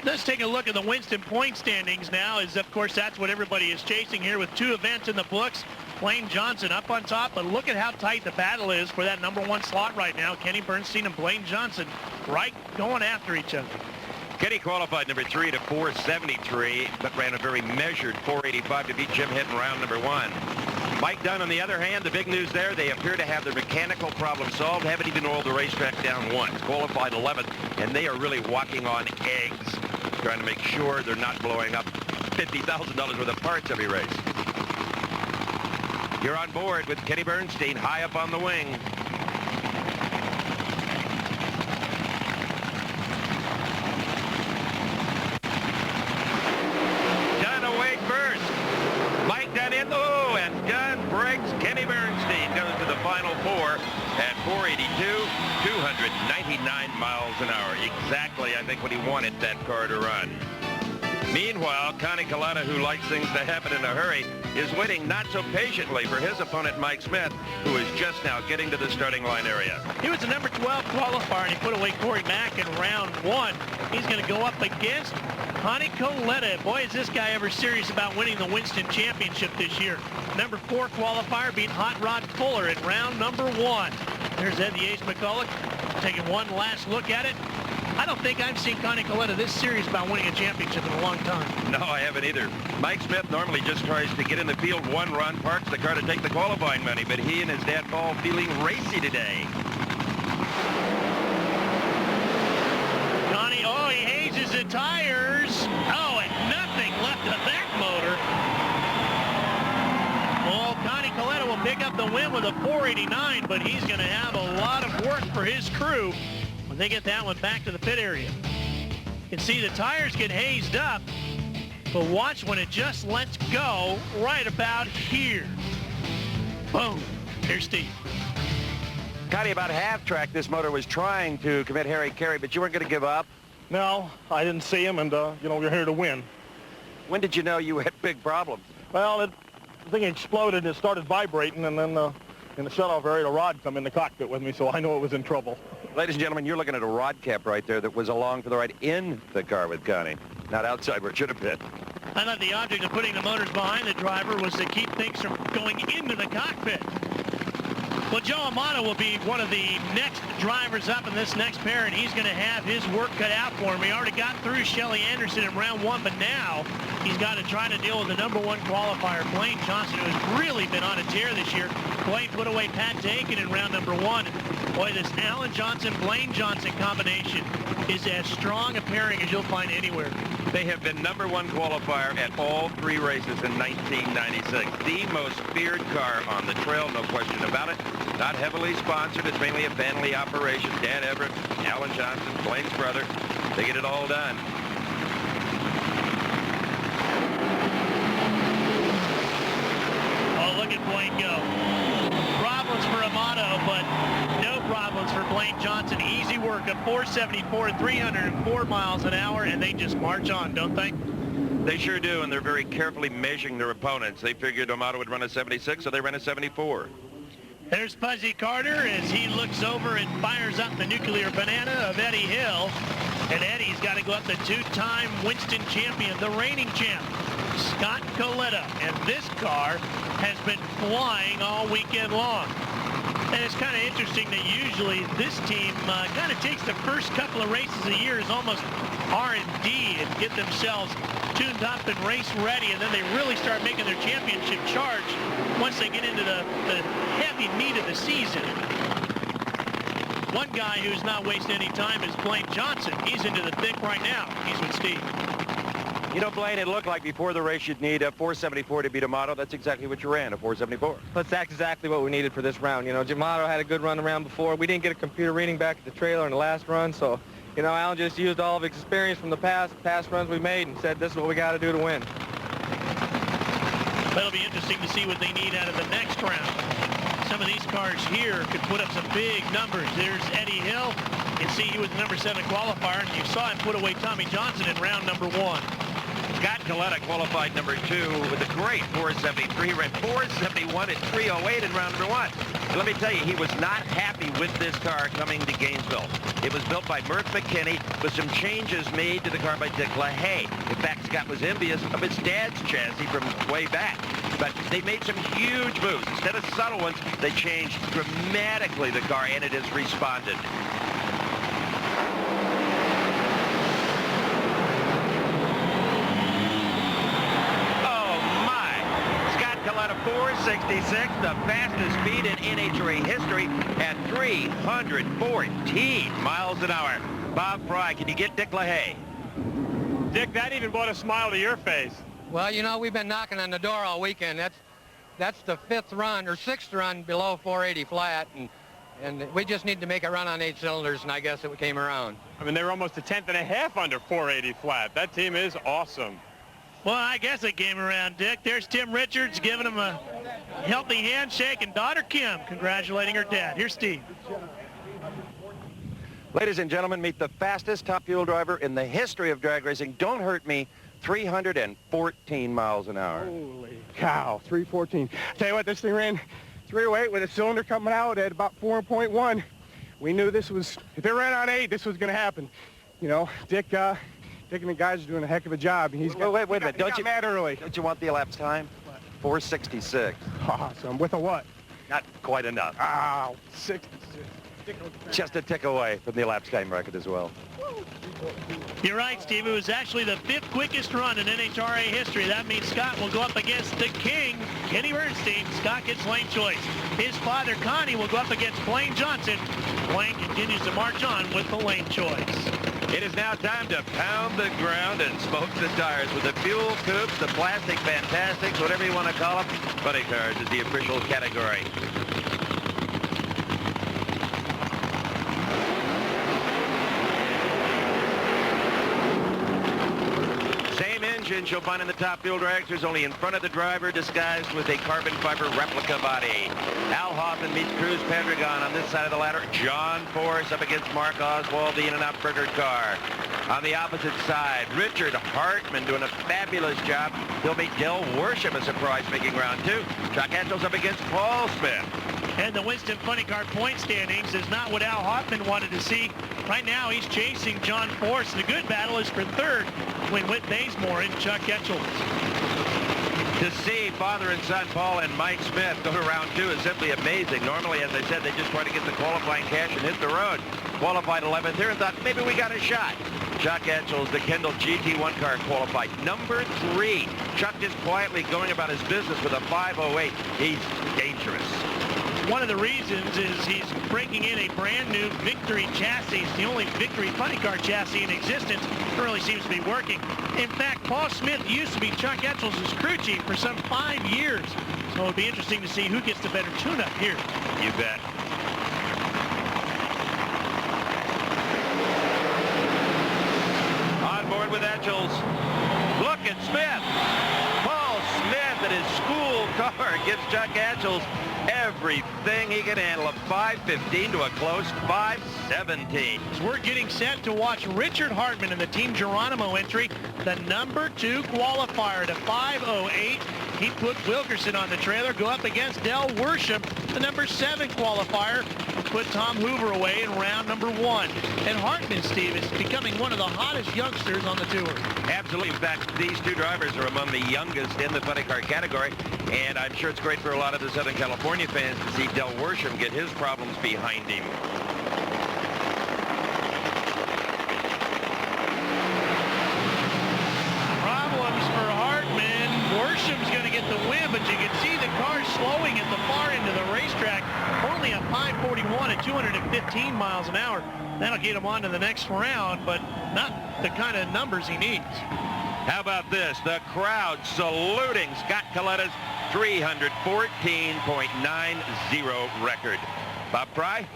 Let's take a look at the Winston point standings now, as of course that's what everybody is chasing here with 2 events in the books. Blaine Johnson up on top, but look at how tight the battle is for that #1 slot right now. Kenny Bernstein and Blaine Johnson right going after each other. Kenny qualified number 3 to 473, but ran a very measured 485 to beat Jim Hitt in round number 1. Mike Dunn, on the other hand, the big news there, they appear to have their mechanical problem solved, haven't even oiled the racetrack down once. Qualified 11th, and they are really walking on eggs, trying to make sure they're not blowing up $50,000 worth of parts every race. You're on board with Kenny Bernstein high up on the wing. Dunn away first. Mike Dunn in. Oh, and Dunn breaks. Kenny Bernstein goes to the final 4 at 482, 299 miles an hour. Exactly, I think, what he wanted that car to run. Meanwhile, Connie Coletta, who likes things to happen in a hurry, is waiting not so patiently for his opponent, Mike Smith, who is just now getting to the starting line area. He was the number 12 qualifier, and he put away Corey Mack in round 1. He's going to go up against Connie Coletta. Boy, is this guy ever serious about winning the Winston Championship this year. Number 4 qualifier beat Hot Rod Fuller in round number 1. There's Ed the Ace McCulloch taking one last look at it. I don't think I've seen Connie Coletta this serious about winning a championship in a long time. No, I haven't either. Mike Smith normally just tries to get in the field 1 run, parks the car to take the qualifying money, but he and his dad Paul feeling racy today. Connie, oh, he hazes the tires. Oh, and nothing left of that motor. Well, Connie Coletta will pick up the win with a 489, but he's going to have a lot of work for his crew when they get that one back to the pit area. You can see the tires get hazed up, but watch when it just lets go right about here. Boom. Here's Steve. Connie, about half-track, this motor was trying to commit Harry Carey, but you weren't going to give up? No, I didn't see him, and, you know, we're here to win. When did you know you had big problems? Well, the thing exploded, it started vibrating, and then in the shut-off area, the rod come in the cockpit with me, so I know it was in trouble. Ladies and gentlemen, you're looking at a rod cap right there that was along for the ride in the car with Connie, not outside where it should have been. I thought the object of putting the motors behind the driver was to keep things from going into the cockpit. Well, Joe Amato will be one of the next drivers up in this next pair, and he's going to have his work cut out for him. He already got through Shelly Anderson in round 1, but now he's got to try to deal with the number 1 qualifier, Blaine Johnson, who has really been on a tear this year. Blaine put away Pat Dakin in round number 1. Boy, this Alan Johnson-Blaine Johnson combination is as strong a pairing as you'll find anywhere. They have been number 1 qualifier at all 3 races in 1996. The most feared car on the trail, no question about it. Not heavily sponsored. It's mainly a family operation. Dan Everett, Alan Johnson, Blaine's brother. They get it all done. Oh, look at Blaine go. Problems for Amato, but no problems for Blaine Johnson. Easy work, a 474 at 304 miles an hour, and they just march on, don't they? They sure do, and they're very carefully measuring their opponents. They figured Amato would run a 76, so they ran a 74. There's Fuzzy Carter as he looks over and fires up the nuclear banana of Eddie Hill. And Eddie's got to go up the 2-time Winston champion, the reigning champ. Scott Coletta, and this car has been flying all weekend long. And it's kind of interesting that usually this team kind of takes the first couple of races a year as almost R&D and get themselves tuned up and race ready, and then they really start making their championship charge once they get into the heavy meat of the season. One guy who's not wasting any time is Blaine Johnson. He's into the thick right now. He's with Steve. You know, Blaine, it looked like before the race you'd need a 474 to beat Amato. That's exactly what you ran, a 474. That's exactly what we needed for this round. You know, Amato had a good run around before. We didn't get a computer reading back at the trailer in the last run, so, you know, Alan just used all of his experience from the past runs we made and said, this is what we got to do to win. It'll be interesting to see what they need out of the next round. Some of these cars here could put up some big numbers. There's Eddie Hill. You can see he was the number 7 qualifier, and you saw him put away Tommy Johnson in round number 1. Scott Coletta qualified number 2 with a great 473. He ran 471 at 308 in round number 1. And let me tell you, he was not happy with this car coming to Gainesville. It was built by Murph McKinney with some changes made to the car by Dick LaHaye. In fact, Scott was envious of his dad's chassis from way back. But they made some huge moves. Instead of subtle ones, they changed dramatically the car, and it has responded. Coletta 466, the fastest speed in NHRA history at 314 miles an hour. Bob Fry, can you get Dick LaHaye? Dick, that even brought a smile to your face. Well, you know, we've been knocking on the door all weekend. That's the 5th run or 6th run below 480 flat, and we just need to make a run on 8 cylinders, and I guess it came around. I mean, they were almost a 1/10 and a half under 480 flat. That team is awesome. Well, I guess it came around, Dick. There's Tim Richards giving him a healthy handshake, and daughter Kim congratulating her dad. Here's Steve. Ladies and gentlemen, meet the fastest top fuel driver in the history of drag racing. Don't hurt me, 314 miles an hour. Holy cow, 314. Tell you what, this thing ran 308 with a cylinder coming out at about 4.1. We knew this was, if it ran on 8, this was going to happen. You know, Dick and the guys are doing a heck of a job. He's got, wait a minute. Don't you mad early? Don't you want the elapsed time? 466. Awesome. With a what? Not quite enough. Oh, 66. Just a tick away from the elapsed time record as well. You're right, Steve. It was actually the 5th quickest run in NHRA history. That means Scott will go up against the king, Kenny Bernstein. Scott gets lane choice. His father, Connie, will go up against Blaine Johnson. Blaine continues to march on with the lane choice. It is now time to pound the ground and smoke the tires with the fuel coupes, the plastic fantastics, whatever you want to call them. Funny cars is the official category. Same engine you'll find in the top fuel dragsters, only in front of the driver, disguised with a carbon fiber replica body. Al Hoffman meets Cruz Pendragon on this side of the ladder. John Force up against Mark Oswald, the in-and-out burger car. On the opposite side, Richard Hartman doing a fabulous job. He'll meet Del Worsham, a surprise, making round 2. Chuck Etchell's up against Paul Smith. And the Winston Funny Car point standings is not what Al Hoffman wanted to see. Right now, he's chasing John Force. The good battle is for 3rd between Whit Bazemore and Chuck Etchell. To see father and son Paul and Mike Smith go to round 2 is simply amazing. Normally, as I said, they just try to get the qualifying cash and hit the road. Qualified 11th here and thought maybe we got a shot. Chuck Etchell's the Kendall GT1 car qualified number 3. Chuck just quietly going about his business with a 508. He's dangerous. One of the reasons is he's breaking in a brand new Victory chassis. It's the only Victory funny car chassis in existence. It really seems to be working. In fact, Paul Smith used to be Chuck Etchell's crew chief for some 5 years. So it'll be interesting to see who gets the better tune-up here. You bet. On board with Etchell's. Look at Smith. Paul Smith at his school car gives Chuck Etchell's everything he can handle. A 5:15 to a close 5:17. We're getting set to watch Richard Hartman in the Team Geronimo entry, the number 2 qualifier at a 5:08. He put Wilkerson on the trailer, go up against Del Worsham, the number 7 qualifier, put Tom Hoover away in round number 1. And Hartman, Steve, is becoming one of the hottest youngsters on the tour. Absolutely. In fact, these two drivers are among the youngest in the funny car category, and I'm sure it's great for a lot of the Southern California fans to see Del Worsham get his problems behind him. Worsham's going to get the win, but you can see the car slowing at the far end of the racetrack. Only a 541 at 215 miles an hour. That'll get him on to the next round, but not the kind of numbers he needs. How about this? The crowd saluting Scott Coletta's 314.90 record. Bob Fry?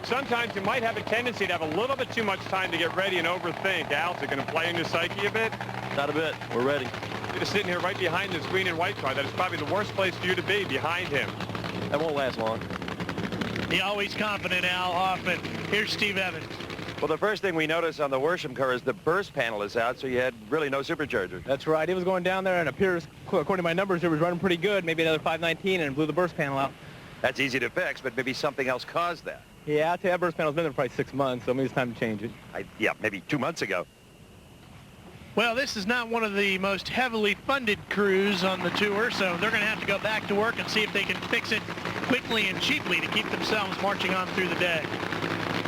Sometimes you might have a tendency to have a little bit too much time to get ready and overthink. Al, is it going to play in your psyche a bit? Not a bit. We're ready. You're just sitting here right behind this green and white car. That is probably the worst place for you to be, behind him. That won't last long. The always confident Al Hoffman. Here's Steve Evans. Well, the first thing we noticed on the Worsham car is the burst panel is out, so you had really no supercharger. That's right. It was going down there, and it appears, according to my numbers, it was running pretty good. Maybe another 519, and blew the burst panel out. That's easy to fix, but maybe something else caused that. Yeah, I'll tell you, that burst panel's been there for probably 6 months, so maybe it's time to change it. Yeah, maybe 2 months ago. Well, this is not one of the most heavily funded crews on the tour, so they're going to have to go back to work and see if they can fix it quickly and cheaply to keep themselves marching on through the day.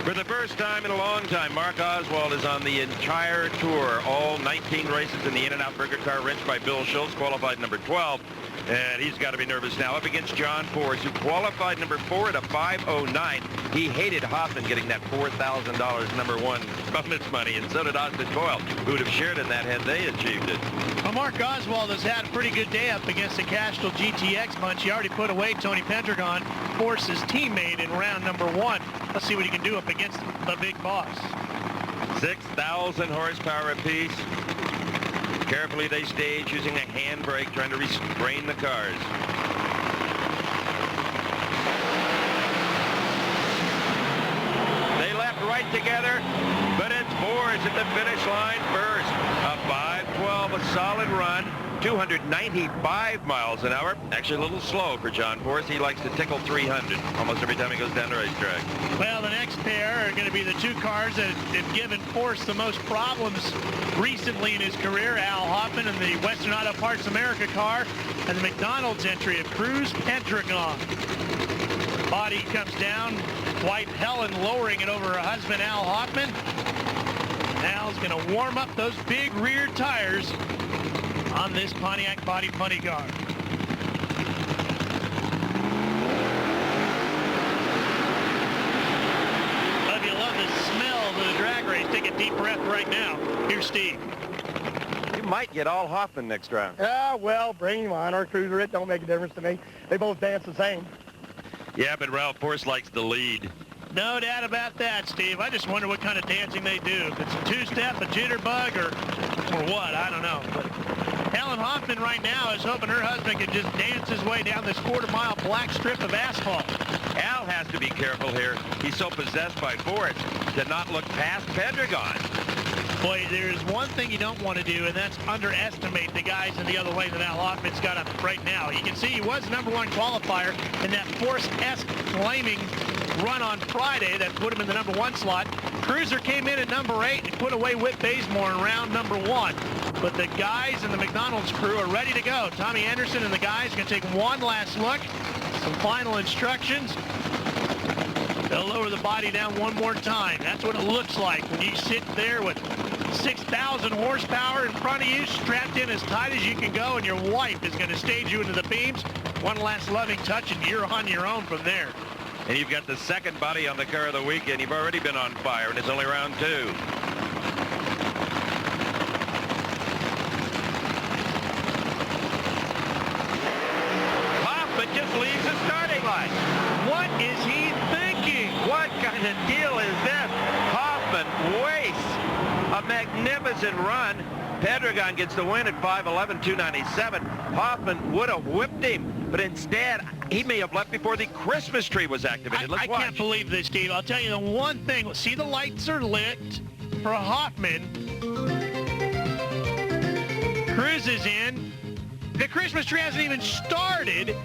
For the first time in a long time, Mark Oswald is on the entire tour. All 19 races in the In-N-Out Burger car, wrenched by Bill Schultz, qualified number 12. And he's got to be nervous now, up against John Force, who qualified number 4 at a 5:09. He hated Hoffman getting that $4,000 number 1 bonus money, and so did Austin Coyle, who would have shared in that had they achieved it. Well, Mark Oswald has had a pretty good day up against the Castrol GTX bunch. He already put away Tony Pendragon, Force's teammate, in round number 1. Let's see what he can do up against the big boss. 6,000 horsepower apiece. Carefully they stage using a handbrake, trying to restrain the cars. They left right together, but it's Force at the finish line first. A 5:12, a solid run, 295 miles an hour. Actually a little slow for John Force. He likes to tickle 300 almost every time he goes down the racetrack. Well, the next pair are going to be the two cars that have given Force the most problems recently in his career, Al Hoffman and the Western Auto Parts America car, and the McDonald's entry of Cruz Pendragon. Body comes down, wife Helen lowering it over her husband, Al Hoffman. Al's going to warm up those big rear tires on this Pontiac body funny car. If you love the smell of the drag race, take a deep breath right now. Here's Steve. You might get all Hoffman next round. Yeah, well, bring him on. Our cruiser, it don't make a difference to me. They both dance the same. Yeah, but Ralph Force likes the lead. No doubt about that, Steve. I just wonder what kind of dancing they do. If it's a two-step, a jitterbug, or what, I don't know. But Helen Hoffman right now is hoping her husband can just dance his way down this quarter-mile black strip of asphalt. Al has to be careful here. He's so possessed by Force to not look past Pendragon. Boy, there's one thing you don't want to do, and that's underestimate the guys in the other way that Al Hoffman's got up right now. You can see he was number 1 qualifier in that Force-esque flaming run on Friday that put him in the number 1 slot. Cruiser came in at number 8 and put away Whit Bazemore in round number 1. But the guys in the McDonald's crew are ready to go. Tommy Anderson and the guys going to take one last look. Some final instructions. They'll lower the body down one more time. That's what it looks like when you sit there with 6,000 horsepower in front of you, strapped in as tight as you can go, and your wife is going to stage you into the beams. One last loving touch, and you're on your own from there. And you've got the second body on the car of the weekend. You've already been on fire, and it's only round 2. Hoffman just leaves the starting line. What is he thinking? What kind of deal is this? Hoffman wastes a magnificent run. Pendragon gets the win at 5:11, 297. Hoffman would have whipped him, but instead, he may have left before the Christmas tree was activated. Let's watch. I can't believe this, Steve. I'll tell you the one thing. See, the lights are lit for Hoffman. Cruz is in. The Christmas tree hasn't even started,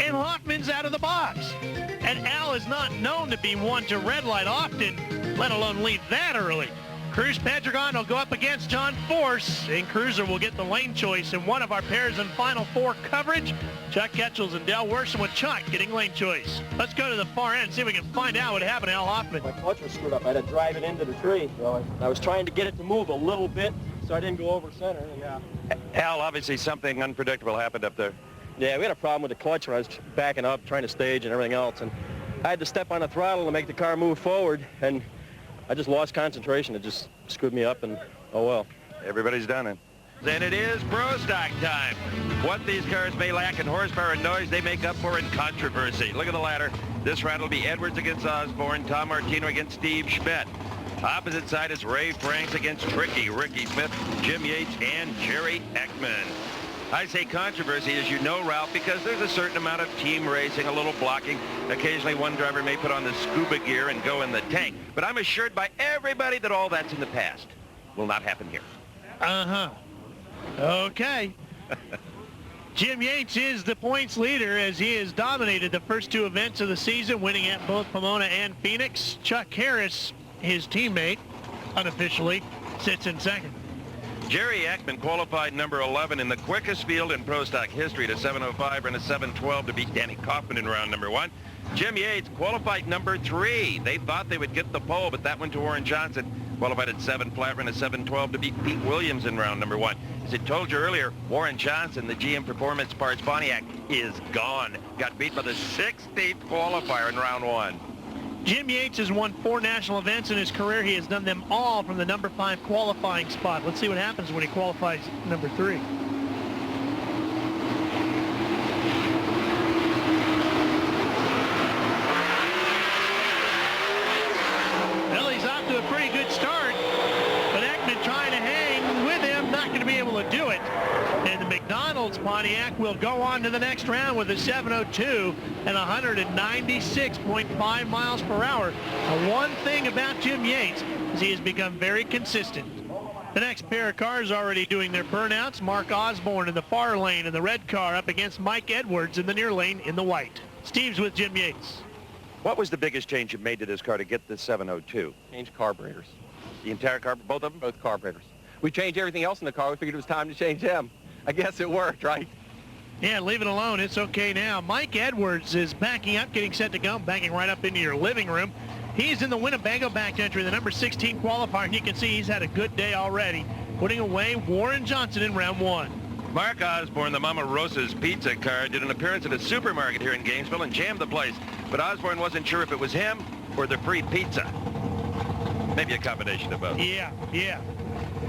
and Hoffman's out of the box. And Al is not known to be one to red light often, let alone leave that early. Cruz Pedregon will go up against John Force, and Cruiser will get the lane choice in one of our pairs in Final Four coverage. Chuck Ketchels and Del Worson with Chuck getting lane choice. Let's go to the far end and see if we can find out what happened to Al Hoffman. My clutch was screwed up. I had to drive it into the tree. So I was trying to get it to move a little bit so I didn't go over center. Yeah. Al, obviously something unpredictable happened up there. Yeah, we had a problem with the clutch when I was backing up, trying to stage and everything else. And I had to step on the throttle to make the car move forward. And I just lost concentration. It just screwed me up, and oh well. Everybody's done it. Then it is pro stock time. What these cars may lack in horsepower and noise, they make up for in controversy. Look at the ladder. This round will be Edwards against Osborne, Tom Martino against Steve Schmidt. Opposite side is Ray Franks against Ricky Smith, Jim Yates, and Jerry Ekman. I say controversy, as you know, Ralph, because there's a certain amount of team racing, a little blocking. Occasionally one driver may put on the scuba gear and go in the tank. But I'm assured by everybody that all that's in the past. Will not happen here. Uh-huh. Okay. Jim Yates is the points leader as he has dominated the first two events of the season, winning at both Pomona and Phoenix. Chuck Harris, his teammate, unofficially, sits in second. Jerry Ekman qualified number 11 in the quickest field in pro stock history to 7:05 and a 7:12 to beat Danny Kaufman in round number 1. Jim Yates qualified number 3. They thought they would get the pole, but that went to Warren Johnson. Qualified at 7 flat and a 7:12 to beat Pete Williams in round number 1. As I told you earlier, Warren Johnson, the GM Performance Parts Pontiac, is gone. Got beat by the 16th qualifier in round 1. Jim Yates has won 4 national events in his career. He has done them all from the number 5 qualifying spot. Let's see what happens when he qualifies number 3. Well, he's off to a pretty good start, but Ekman trying to hang with him, not going to be able to do it. And the McDonald's Pontiac will go on to the next round with a 7:02 and 196.5 miles per hour. The one thing about Jim Yates is he has become very consistent. The next pair of cars already doing their burnouts. Mark Osborne in the far lane in the red car up against Mike Edwards in the near lane in the white. Steve's with Jim Yates. What was the biggest change you made to this car to get this 702? Change carburetors. The entire car, both of them? Both carburetors. We changed everything else in the car. We figured it was time to change them. I guess it worked, right? Yeah, leave it alone. It's okay now. Mike Edwards is backing up, getting set to go, backing right up into your living room. He's in the Winnebago backcountry, the number 16 qualifier, and you can see he's had a good day already, putting away Warren Johnson in round 1. Mark Osborne, the Mama Rosa's pizza car, did an appearance at a supermarket here in Gainesville and jammed the place. But Osborne wasn't sure if it was him or the free pizza. Maybe a combination of both. Yeah.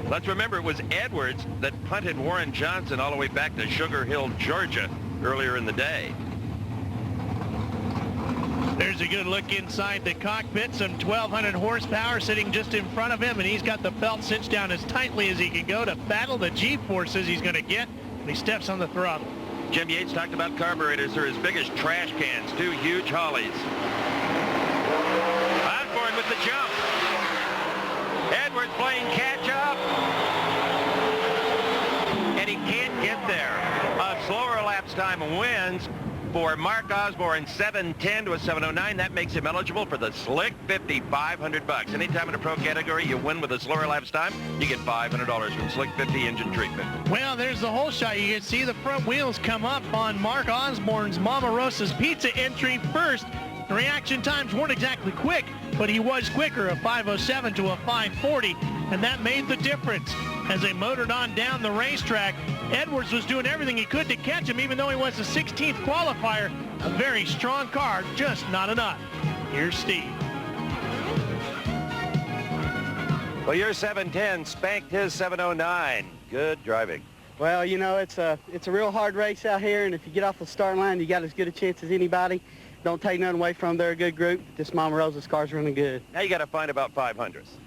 Let's remember it was Edwards that punted Warren Johnson all the way back to Sugar Hill, Georgia, earlier in the day. There's a good look inside the cockpit. Some 1,200 horsepower sitting just in front of him, and he's got the belt cinched down as tightly as he can go to battle the G-forces he's going to get when he steps on the throttle. Jim Yates talked about carburetors. They're as big as trash cans, 2 huge Hollies. Osborne with the jump. Edwards playing catch-up. And he can't get there. A slower elapsed time wins for Mark Osborne, 7:10 to a 7:09. That makes him eligible for the Slick 50, $500. Anytime in a pro category you win with a slower elapsed time, you get $500 from Slick 50 engine treatment. Well, there's the whole shot. You can see the front wheels come up on Mark Osborne's Mama Rosa's Pizza entry first. The reaction times weren't exactly quick, but he was quicker, a 5:07 to a 5:40, and that made the difference. As they motored on down the racetrack, Edwards was doing everything he could to catch him, even though he was the 16th qualifier. A very strong car, just not enough. Here's Steve. Well, your 7:10 spanked his 7:09. Good driving. Well, you know, it's a real hard race out here, and if you get off the start line, you got as good a chance as anybody. Don't take nothing away from them. They're a good group. This Mama Rosa's car's running good. Now you got to find about 500s.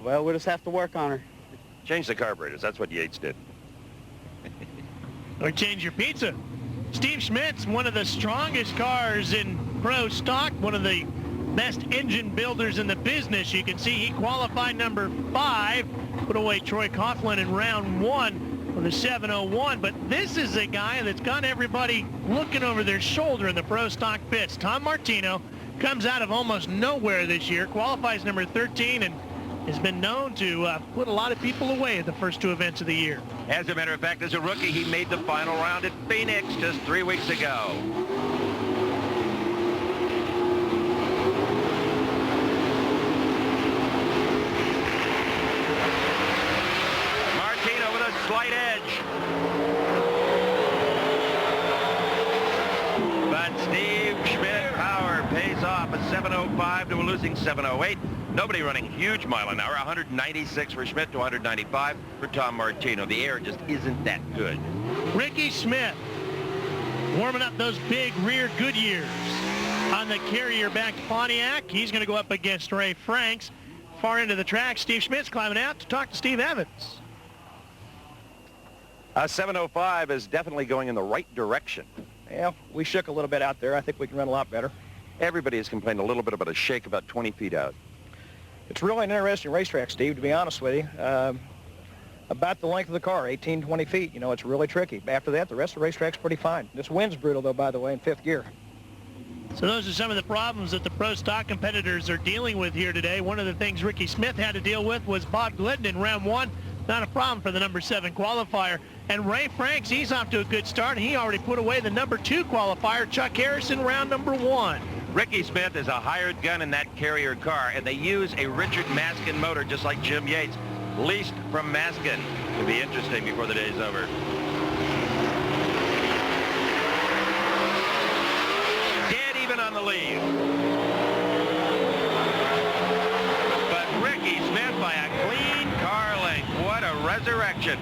Well, we'll just have to work on her. Change the carburetors. That's what Yates did. Or change your pizza. Steve Schmidt's one of the strongest cars in pro stock, one of the best engine builders in the business. You can see he qualified number 5, put away Troy Coughlin in round 1. with a 7:01. But this is a guy that's got everybody looking over their shoulder in the pro stock pits. Tom Martino comes out of almost nowhere this year, qualifies number 13, and has been known to put a lot of people away at the first two events of the year. As a matter of fact, as a rookie, he made the final round at Phoenix just 3 weeks ago. Martino with a slight edge. But Steve Schmidt power pays off, a 7:05 to a losing 7:08. Nobody running huge mile an hour, 196 for Schmidt to 195 for Tom Martino. The air just isn't that good. Ricky Smith warming up those big rear Goodyears on the carrier-backed Pontiac. He's going to go up against Ray Franks. Far into the track, Steve Schmidt's climbing out to talk to Steve Evans. 7:05 is definitely going in the right direction. Yeah, we shook a little bit out there. I think we can run a lot better. Everybody has complained a little bit about a shake about 20 feet out. It's really an interesting racetrack, Steve, to be honest with you. About the length of the car, 18, 20 feet. You know, it's really tricky. After that, the rest of the racetrack's pretty fine. This wind's brutal, though, by the way, in 5th gear. So those are some of the problems that the pro stock competitors are dealing with here today. One of the things Ricky Smith had to deal with was Bob Glidden in round 1. Not a problem for the number 7 qualifier. And Ray Franks, he's off to a good start. He already put away the number 2 qualifier, Chuck Harrison, round number 1. Ricky Smith is a hired gun in that carrier car, and they use a Richard Maskin motor just like Jim Yates, leased from Maskin. It'll be interesting before the day's over. Dead even on the lead. But Ricky Smith by a clean car length. What a resurrection.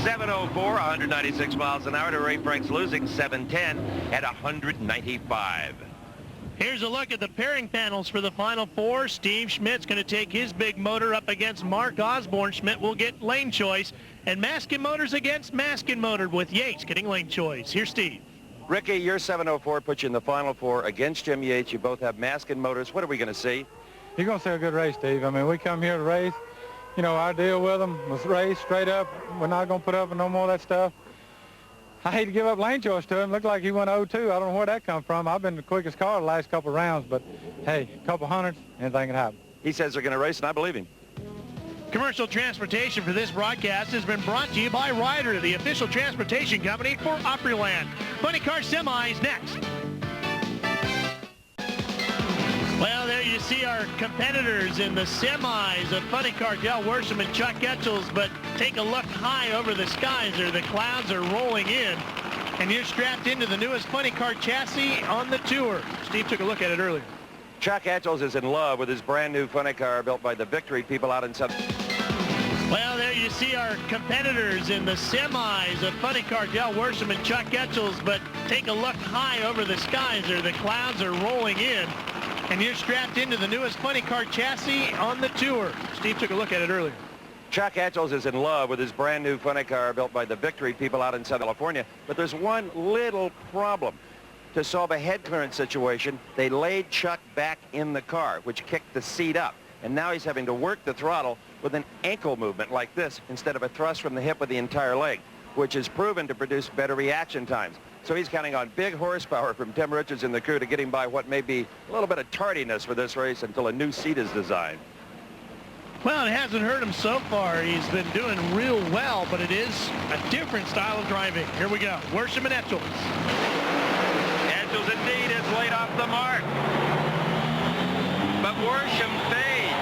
7:04, 196 miles an hour to Ray Franks losing 7:10 at 195. Here's a look at the pairing panels for the Final Four. Steve Schmidt's going to take his big motor up against Mark Osborne. Schmidt will get lane choice. And Maskin Motors against Maskin Motor with Yates getting lane choice. Here's Steve. Ricky, your 7:04 puts you in the Final Four against Jim Yates. You both have Maskin Motors. What are we going to see? You're going to see a good race, Steve. I mean, we come here to race. You know, our deal with them was race straight up. We're not going to put up with no more of that stuff. I hate to give up lane choice to him. Looked like he went 0-2. I don't know where that come from. I've been the quickest car the last couple of rounds, but hey, a couple hundreds, anything can happen. He says they're going to race, and I believe him. Commercial transportation for this broadcast has been brought to you by Ryder, the official transportation company for Opryland. Funny Car Semis next. Well, there you see our competitors in the semis of Funny Car, Del Worsham and Chuck Etchels, but take a look high over the skies there. The clouds are rolling in, and you're strapped into the newest Funny Car chassis on the tour. Steve took a look at it earlier. Chuck Etchels is in love with his brand new Funny Car built by the Victory people out in South. Well, there you see our competitors in the semis of Funny Car, Del Worsham and Chuck Etchels, but take a look high over the skies there. The clouds are rolling in, and you're strapped into the newest Funny Car chassis on the tour. Steve took a look at it earlier. Chuck Etchels is in love with his brand new Funny Car built by the Victory people out in Southern California, but there's one little problem. To solve a head clearance situation, they laid Chuck back in the car, which kicked the seat up, and now he's having to work the throttle with an ankle movement like this instead of a thrust from the hip with the entire leg, which is proven to produce better reaction times. So he's counting on big horsepower from Tim Richards and the crew to get him by what may be a little bit of tardiness for this race until a new seat is designed. Well, it hasn't hurt him so far. He's been doing real well, but it is a different style of driving. Here we go. Worsham and Etchels. Etchels indeed is laid off the mark. But Worsham fades.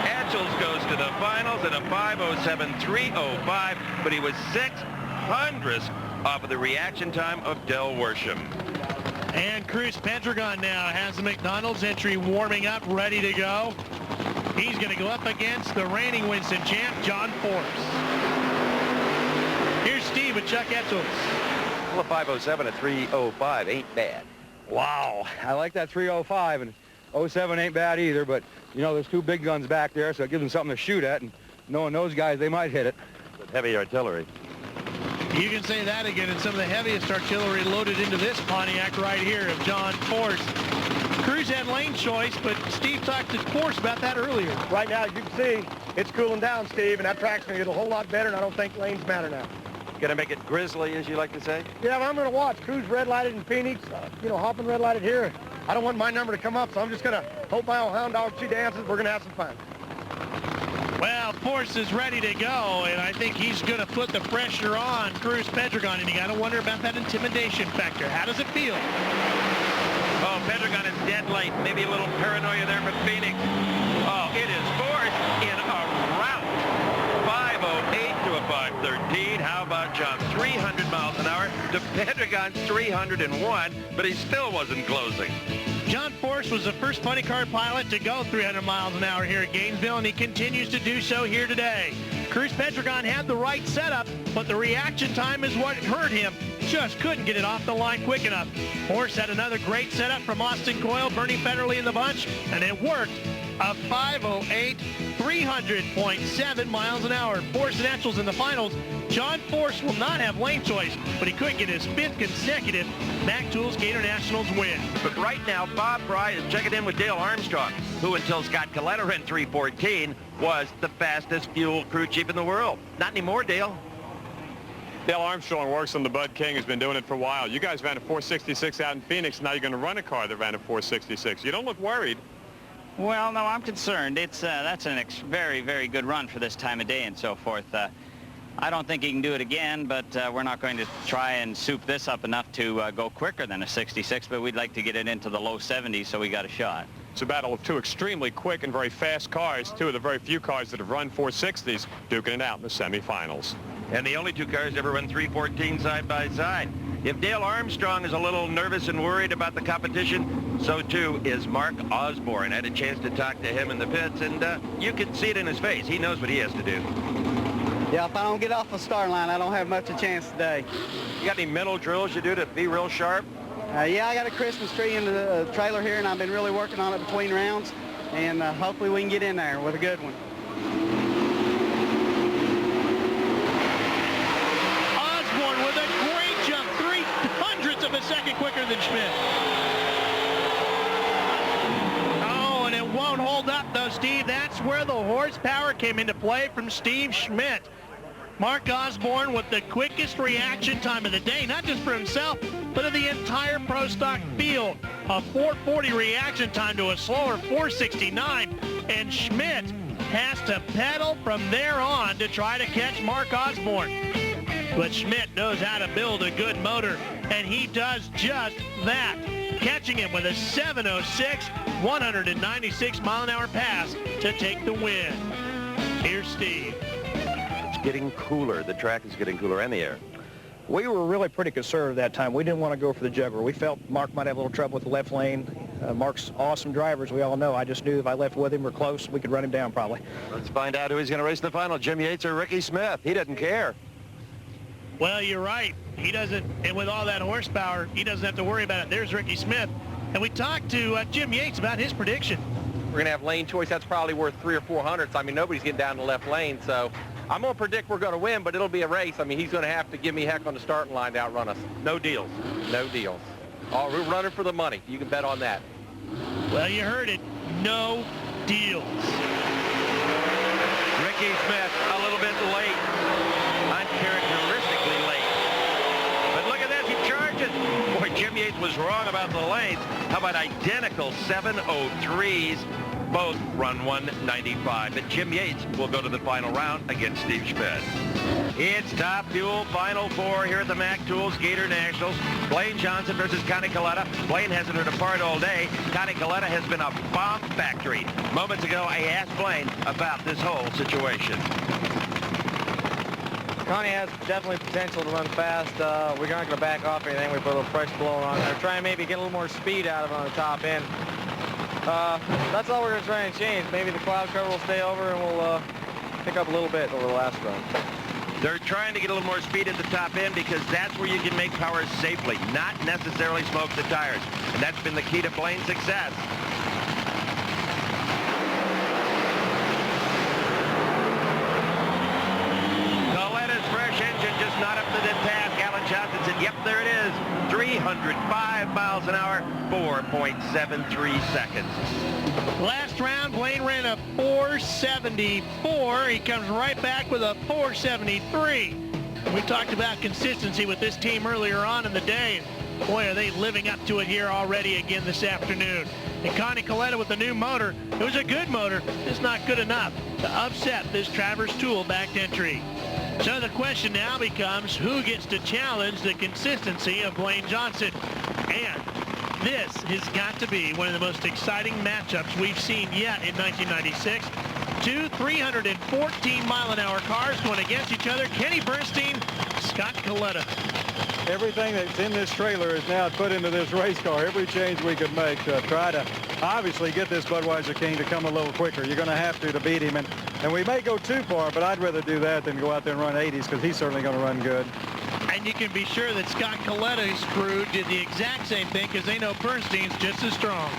Etchels goes to the finals at a 5:07.305, but he was 6/100th off of the reaction time of Del Worsham. And Cruz Pedregon now has the McDonald's entry warming up, ready to go. He's going to go up against the reigning Winston champ, John Force. Here's Steve with Chuck Etchels. Well, a 5:07 at 3:05 ain't bad. Wow, I like that 3:05, and 07 ain't bad either, but, you know, there's two big guns back there, so it gives them something to shoot at, and knowing those guys, they might hit it. With heavy artillery. You can say that again, and some of the heaviest artillery loaded into this Pontiac right here of John Force. Cruz had lane choice, but Steve talked to Force about that earlier. Right now, as you can see, it's cooling down, Steve, and that track's going to get a whole lot better, and I don't think lanes matter now. Going to make it grisly, as you like to say? Yeah, I'm going to watch. Cruz red lighted in Phoenix. Hoffman red lighted here. I don't want my number to come up, so I'm just going to hope my old hound dog, she dances. We're going to have some fun. Well, Force is ready to go, and I think he's going to put the pressure on Cruz Pedregon, and you got to wonder about that intimidation factor. How does it feel? Oh, Pedregon is dead late. Maybe a little paranoia there from Phoenix. Oh, it is Force in a rout. 5:08 to a 5:13. How about John? 300 miles an hour to Pedregon's 301, but he still wasn't closing. John Force was the first funny car pilot to go 300 miles an hour here at Gainesville, and he continues to do so here today. Cruz Pedregon had the right setup, but the reaction time is what hurt him. Just couldn't get it off the line quick enough. Force had another great setup from Austin Coyle, Bernie Federley in the bunch, and it worked. A 5:08, 300.7 miles an hour. Force Naturals in the finals. John Force will not have lane choice, but he could get his 5th consecutive Mac Tools Gator Nationals win. But right now, Bob Fry is checking in with Dale Armstrong, who until Scott Coletta ran 3:14 was the fastest fuel crew chief in the world. Not anymore, Dale. Dale Armstrong works on the Bud King, has been doing it for a while. You guys ran a 466 out in Phoenix. Now you're going to run a car that ran a 466. You don't look worried. Well, no, I'm concerned. That's a very, very good run for this time of day and so forth. I don't think he can do it again, but we're not going to try and soup this up enough to go quicker than a 66, but we'd like to get it into the low 70s, so we got a shot. It's a battle of two extremely quick and very fast cars, two of the very few cars that have run 460s, duking it out in the semifinals. And the only two cars to ever run 3:14 side by side. If Dale Armstrong is a little nervous and worried about the competition, so too is Mark Osborne. I had a chance to talk to him in the pits, and you can see it in his face. He knows what he has to do. Yeah, if I don't get off the start line, I don't have much of a chance today. You got any mental drills you do to be real sharp? Yeah, I got a Christmas tree in the trailer here, and I've been really working on it between rounds, and hopefully we can get in there with a good one. Osborne with a great jump, 0.03 of a second quicker than Schmidt. Oh, and it won't hold up though, Steve. That's where the horsepower came into play from Steve Schmidt. Mark Osborne with the quickest reaction time of the day, not just for himself, but of the entire Pro Stock field. A 4:40 reaction time to a slower 4:69, and Schmidt has to pedal from there on to try to catch Mark Osborne. But Schmidt knows how to build a good motor, and he does just that, catching him with a 7:06, 196 mile an hour pass to take the win. Here's Steve. It's getting cooler. The track is getting cooler, and the air. We were really pretty conservative that time. We didn't want to go for the juggler. We felt Mark might have a little trouble with the left lane. Mark's awesome driver, as we all know. I just knew if I left with him or close, we could run him down probably. Let's find out who he's going to race in the final, Jim Yates or Ricky Smith. He doesn't care. Well, you're right. He doesn't, and with all that horsepower, he doesn't have to worry about it. There's Ricky Smith. And we talked to Jim Yates about his prediction. We're going to have lane choice. That's probably worth 300 or 400. I mean, nobody's getting down the left lane, so I'm going to predict we're going to win, but it'll be a race. I mean, he's going to have to give me heck on the starting line to outrun us. No deals. No deals. Oh, we're running for the money. You can bet on that. Well, you heard it. No deals. Ricky Smith, a little bit late. Uncharacteristically late. But look at this. He charges. Boy, Jim Yates was wrong about the lanes. How about identical 7:03s? Both run 195. But Jim Yates will go to the final round against Steve Schmidt. It's Top Fuel Final Four here at the Mac Tools Gator Nationals. Blaine Johnson versus Connie Coletta. Blaine hasn't heard a part all day. Connie Coletta has been a bomb factory. Moments ago, I asked Blaine about this whole situation. Connie has definitely potential to run fast. We're not going to back off or anything. We put a little pressure blowing on there. Try and maybe get a little more speed out of it on the top end. That's all we're going to try and change. Maybe the cloud cover will stay over and we'll pick up a little bit over the last run. They're trying to get a little more speed at the top end because that's where you can make power safely, not necessarily smoke the tires. And that's been the key to Blaine's success. Coletta's fresh engine just not up to the task. Alan Johnson said, yep, there it is. 305 miles an hour, 4.73 seconds. Last round, Blaine ran a 4:74. He comes right back with a 4:73. We talked about consistency with this team earlier on in the day. Boy, are they living up to it here already again this afternoon. And Connie Coletta with the new motor. It was a good motor, just not good enough to upset this Travers Tool backed entry. So the question now becomes, who gets to challenge the consistency of Blaine Johnson? And this has got to be one of the most exciting matchups we've seen yet in 1996. Two 314-mile-an-hour cars going against each other. Kenny Bernstein, Scott Coletta. Everything that's in this trailer is now put into this race car. Every change we could make to try to obviously get this Budweiser King to come a little quicker. You're going to have to beat him. And we may go too far, but I'd rather do that than go out there and run 80s because he's certainly going to run good. And you can be sure that Scott Coletta's crew did the exact same thing because they know Bernstein's just as strong.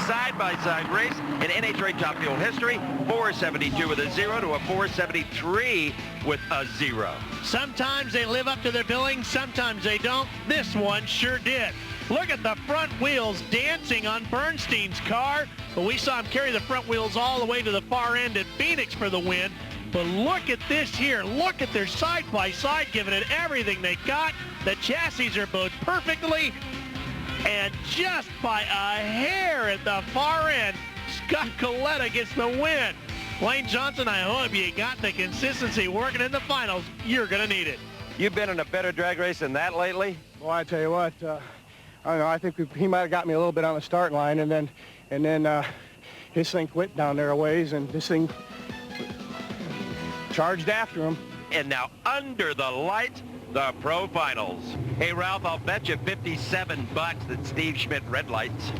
Side-by-side race in NHRA Top Fuel history. 472 with a 0 to a 473 with a 0. Sometimes they live up to their billing, sometimes they don't. This one sure did. Look at the front wheels dancing on Bernstein's car, but we saw him carry the front wheels all the way to the far end at Phoenix for the win. But look at this here. Look at their side-by-side, giving it everything they got. The chassis are both perfectly. And just by a hair at the far end, Scott Coletta gets the win. Blaine Johnson, I hope you got the consistency working in the finals. You're going to need it. You've been in a better drag race than that lately? Well, I tell you what, I don't know. I think he might have got me a little bit on the start line, and then his thing quit down there a ways, and this thing charged after him. And now under the lights, the Pro Finals. Hey, Ralph, I'll bet you $57 that Steve Schmidt red lights.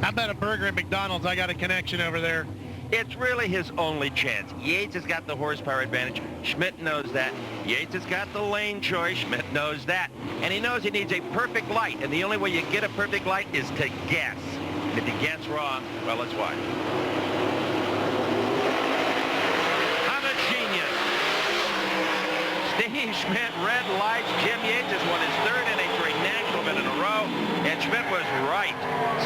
How about a burger at McDonald's? I got a connection over there. It's really his only chance. Yates has got the horsepower advantage. Schmidt knows that. Yates has got the lane choice. Schmidt knows that. And he knows he needs a perfect light. And the only way you get a perfect light is to guess. And if you guess wrong, well, let's watch. Steve Schmidt, red lights. Jim Yates has won his third NHRA national event in a row, and Schmidt was right.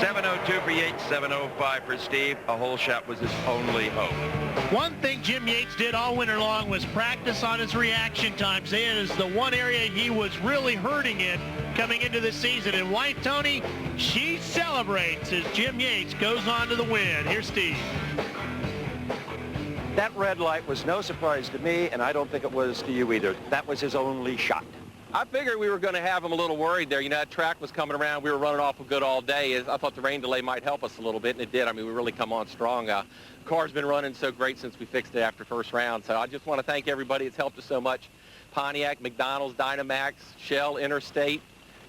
7:02 for Yates, 7:05 for Steve. A hole shot was his only hope. One thing Jim Yates did all winter long was practice on his reaction times. It is the one area he was really hurting in coming into the season. And White Tony, she celebrates as Jim Yates goes on to the win. Here's Steve. That red light was no surprise to me, and I don't think it was to you either. That was his only shot. I figured we were going to have him a little worried there. You know, that track was coming around. We were running awful good all day. I thought the rain delay might help us a little bit, and it did. I mean, we really come on strong. Car's been running so great since we fixed it after first round. So I just want to thank everybody. It's helped us so much. Pontiac, McDonald's, Dynamax, Shell, Interstate,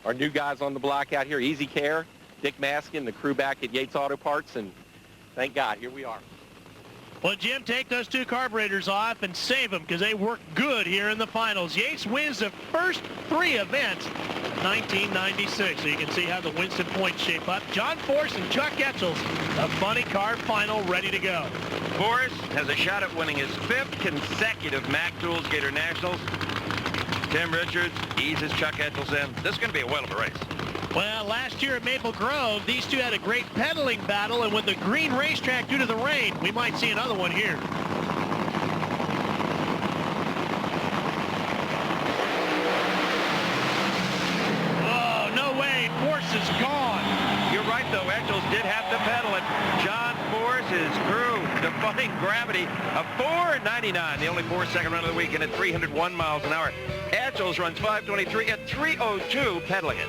our new guys on the block out here, Easy Care, Dick Maskin, the crew back at Yates Auto Parts, and thank God, here we are. Well, Jim, take those two carburetors off and save them because they work good here in the finals. Yates wins the first three events of 1996. So you can see how the Winston points shape up. John Force and Chuck Etchels, a funny car final ready to go. Force has a shot at winning his fifth consecutive Mac Tools Gator Nationals. Tim Richards eases Chuck Etchels in. This is going to be a whale of a race. Well, last year at Maple Grove, these two had a great pedaling battle, and with the green racetrack due to the rain, we might see another one here. Oh, no way. Force is gone. You're right, though. Etchels did have to pedal it. John Force, his crew, defying gravity. A 4.99, the only 4-second run of the weekend at 301 miles an hour. Etchels runs 5:23 at 3:02 pedaling it.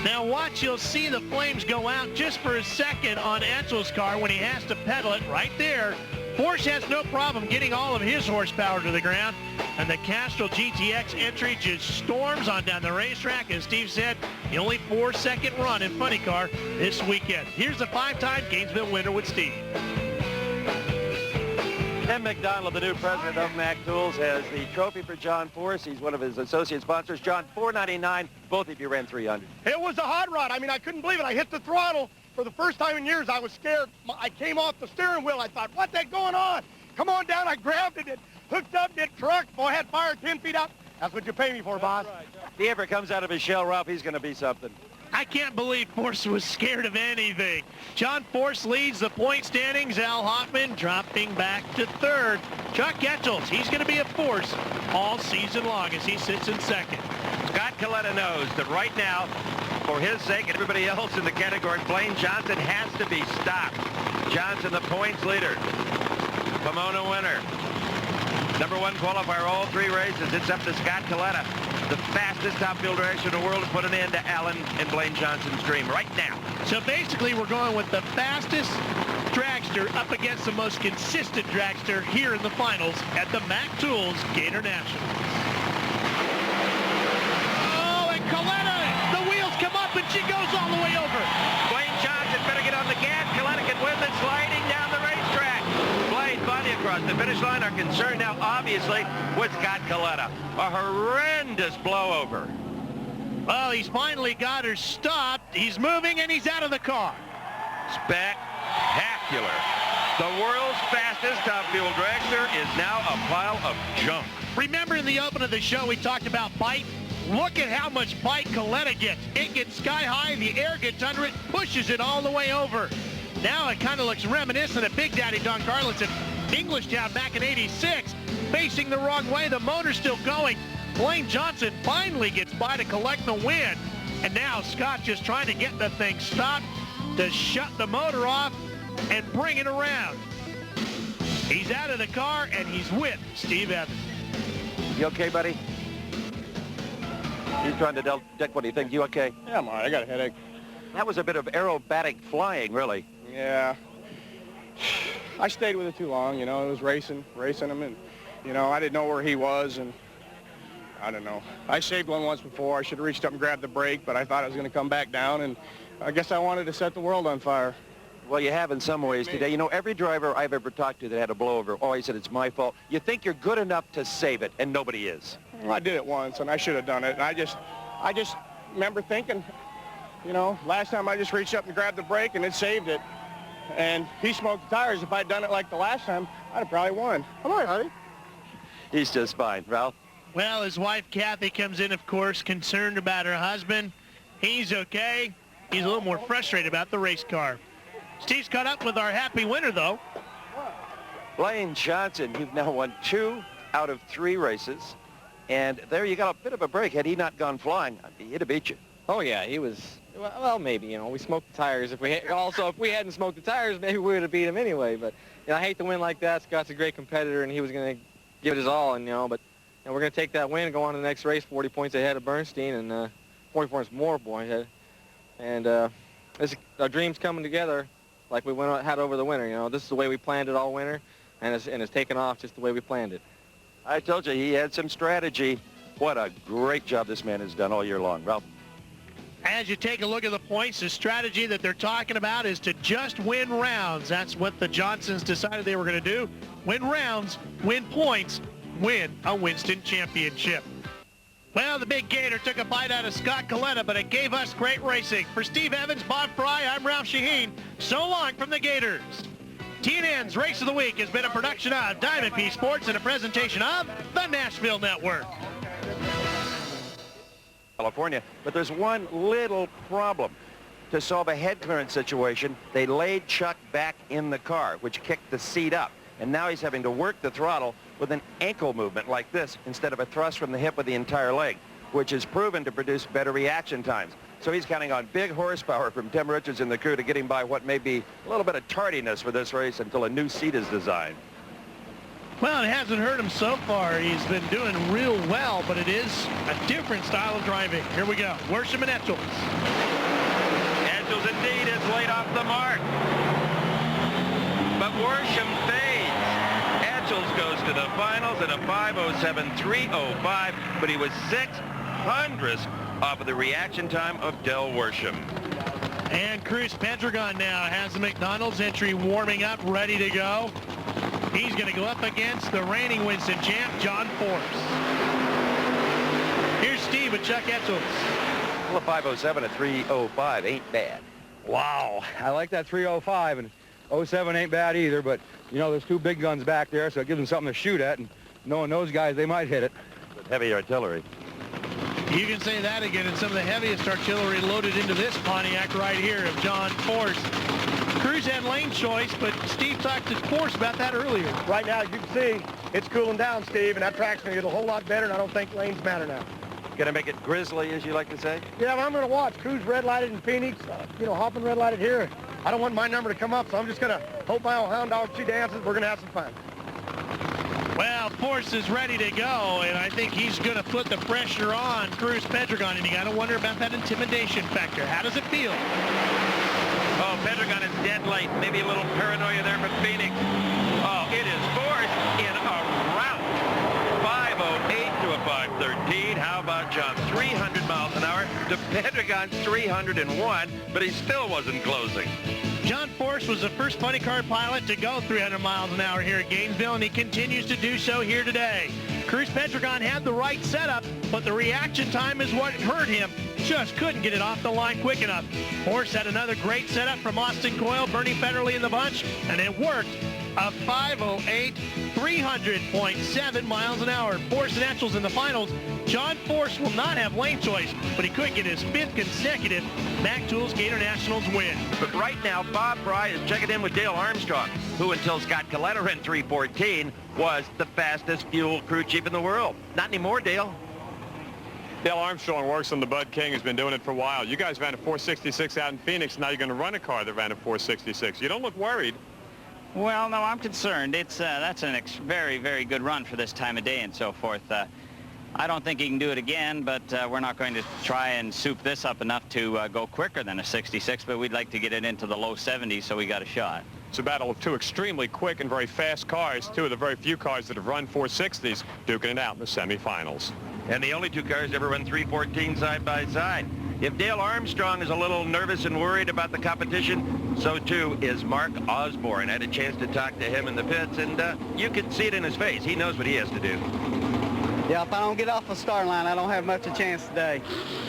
Now watch, you'll see the flames go out just for a second on Etchels' car when he has to pedal it right there. Force has no problem getting all of his horsepower to the ground, and the Castrol GTX entry just storms on down the racetrack. As Steve said, the only 4-second run in funny car this weekend. Here's the 5-time Gainesville winner with Steve. Tim McDonald, the new president of Mac Tools, has the trophy for John Force. He's one of his associate sponsors. John, $4.99. Both of you ran 300. It was a hot rod. I mean, I couldn't believe it. I hit the throttle. For the first time in years, I was scared. I came off the steering wheel. I thought, what's that going on? Come on down. I grabbed it. It hooked up. It trucked. Boy, I had fire 10 feet out. That's what you pay me for, boss. If he ever comes out of his shell, Ralph, he's going to be something. I can't believe Force was scared of anything. John Force leads the point standings. Al Hoffman dropping back to third. Chuck Etchels, he's going to be a force all season long as he sits in second. Scott Coletta knows that right now, for his sake and everybody else in the category, Blaine Johnson has to be stopped. Johnson, the points leader. Pomona winner. Number one qualifier all 3 races. It's up to Scott Coletta, the fastest top fuel dragster in the world, to put an end to Alan and Blaine Johnson's dream right now. So basically, we're going with the fastest dragster up against the most consistent dragster here in the finals at the Mac Tools Gator Nationals. Oh, and Coletta, the wheels come up and she goes all the way over. Blaine Johnson better get on the gas. Coletta can win this, sliding down the racetrack. Blaine finally across the finish line. Are concerned now, obviously, with Scott Coletta. A horrendous blowover. Well, he's finally got her stopped. He's moving and he's out of the car. Spectacular. The world's fastest top fuel dragster is now a pile of junk. Remember in the open of the show we talked about bite? Look at how much bite Coletta gets. It gets sky high, the air gets under it, pushes it all the way over. Now it kind of looks reminiscent of Big Daddy Don Carlos at Englishtown back in '86. Facing the wrong way, the motor's still going. Blaine Johnson finally gets by to collect the win. And now Scott just trying to get the thing stopped to shut the motor off and bring it around. He's out of the car and he's with Steve Evans. You okay, buddy? You're trying to deck. What do you think? You okay? Yeah, I'm all right. I got a headache. That was a bit of aerobatic flying, really. Yeah. I stayed with it too long, you know. It was racing him, and, you know, I didn't know where he was, and I don't know. I saved one once before. I should have reached up and grabbed the brake, but I thought I was going to come back down, and I guess I wanted to set the world on fire. Well, you have in some ways today. You know, every driver I've ever talked to that had a blowover always said it's my fault. You think you're good enough to save it, and nobody is. Well, I did it once, and I should have done it. And I just remember thinking, you know, last time I just reached up and grabbed the brake, and it saved it. And he smoked the tires. If I'd done it like the last time, I'd have probably won. Come on, honey. He's just fine. Ralph? Well, his wife, Kathy, comes in, of course, concerned about her husband. He's okay. He's a little more frustrated about the race car. Steve's caught up with our happy winner, though. Blaine Johnson, you've now won 2 out of 3 races. And there you got a bit of a break. Had he not gone flying, he'd have beat you. Oh, yeah, he was, well, maybe, you know, we smoked the tires. If we hadn't smoked the tires, maybe we would have beat him anyway. But, you know, I hate to win like that. Scott's a great competitor, and he was going to give it his all, and, you know, but you know, we're going to take that win and go on to the next race, 40 points ahead of Bernstein, and 40 points more points ahead. And our dreams coming together like we had over the winter. You know, this is the way we planned it all winter, and it's taken off just the way we planned it. I told you he had some strategy. What a great job this man has done all year long. Ralph? As you take a look at the points, the strategy that they're talking about is to just win rounds. That's what the Johnsons decided they were going to do. Win rounds, win points, win a Winston championship. Well, the big Gator took a bite out of Scott Coletta, but it gave us great racing. For Steve Evans, Bob Fry, I'm Ralph Shaheen. So long from the Gators. TNN's Race of the Week has been a production of Diamond P Sports and a presentation of the Nashville Network. California, but there's one little problem. To solve a head clearance situation, they laid Chuck back in the car, which kicked the seat up. And now he's having to work the throttle with an ankle movement like this instead of a thrust from the hip with the entire leg, which is proven to produce better reaction times. So he's counting on big horsepower from Tim Richards and the crew to get him by what may be a little bit of tardiness for this race until a new seat is designed. Well, it hasn't hurt him so far. He's been doing real well, but it is a different style of driving. Here we go. Worsham and Etchels. Etchels indeed is laid off the mark. But Worsham fades. Etchels goes to the finals at a 5:07.305, but he was 6/100th off of the reaction time of Del Worsham. And Cruz Pedregon now has the McDonald's entry warming up, ready to go. He's going to go up against the reigning Winston champ, John Force. Here's Steve with Chuck Etchels. Well, a 5:07 at 3:05 ain't bad. Wow, I like that 3:05, and 07 ain't bad either, but, you know, there's 2 big guns back there, so it gives them something to shoot at, and knowing those guys, they might hit it. with heavy artillery. You can say that again, and some of the heaviest artillery loaded into this Pontiac right here of John Force. Cruz had lane choice, but Steve talked to Force about that earlier. Right now, as you can see, it's cooling down, Steve, and that track's going to get a whole lot better, and I don't think lanes matter now. Going to make it grizzly, as you like to say? Yeah, well, I'm going to watch. Cruz red lighted in Phoenix, Hoffman red lighted here. I don't want my number to come up, so I'm just going to hope my old hound dog, she dances. We're going to have some fun. Well, Force is ready to go, and I think he's going to put the pressure on Cruz Pedregon, and you got to wonder about that intimidation factor. How does it feel? Oh, Pedregon is dead late. Maybe a little paranoia there from Phoenix. Oh, it is Force in a rout. 5:08 to a 5:13. How about John? 300 miles an hour to Pedregon's 301, but he still wasn't closing. John Force was the first funny car pilot to go 300 miles an hour here at Gainesville, and he continues to do so here today. Cruz Pedregon had the right setup, but the reaction time is what hurt him. Just couldn't get it off the line quick enough. Force had another great setup from Austin Coyle, Bernie Federley in the bunch, and it worked. A 5:08, 300.7 miles an hour. Force Naturals in the finals. John Force will not have lane choice, but he could get his 5th consecutive Mac Tools Gator Nationals win. But right now, Bob Fry is checking in with Dale Armstrong, who until Scott Coletta ran 3:14 was the fastest fuel crew chief in the world. Not anymore, Dale. Dale Armstrong works on the Bud King, has been doing it for a while. You guys ran a 466 out in Phoenix. Now you're going to run a car that ran a 466. You don't look worried. Well, no, I'm concerned. That's a very, very good run for this time of day and so forth. I don't think he can do it again, but we're not going to try and soup this up enough to go quicker than a 66, but we'd like to get it into the low 70s, so we got a shot. It's a battle of two extremely quick and very fast cars, two of the very few cars that have run 460s, duking it out in the semifinals. And the only two cars ever run 3:14 side by side. If Dale Armstrong is a little nervous and worried about the competition, so too is Mark Osborne. I had a chance to talk to him in the pits, and you can see it in his face. He knows what he has to do. Yeah, if I don't get off the start line, I don't have much of a chance today.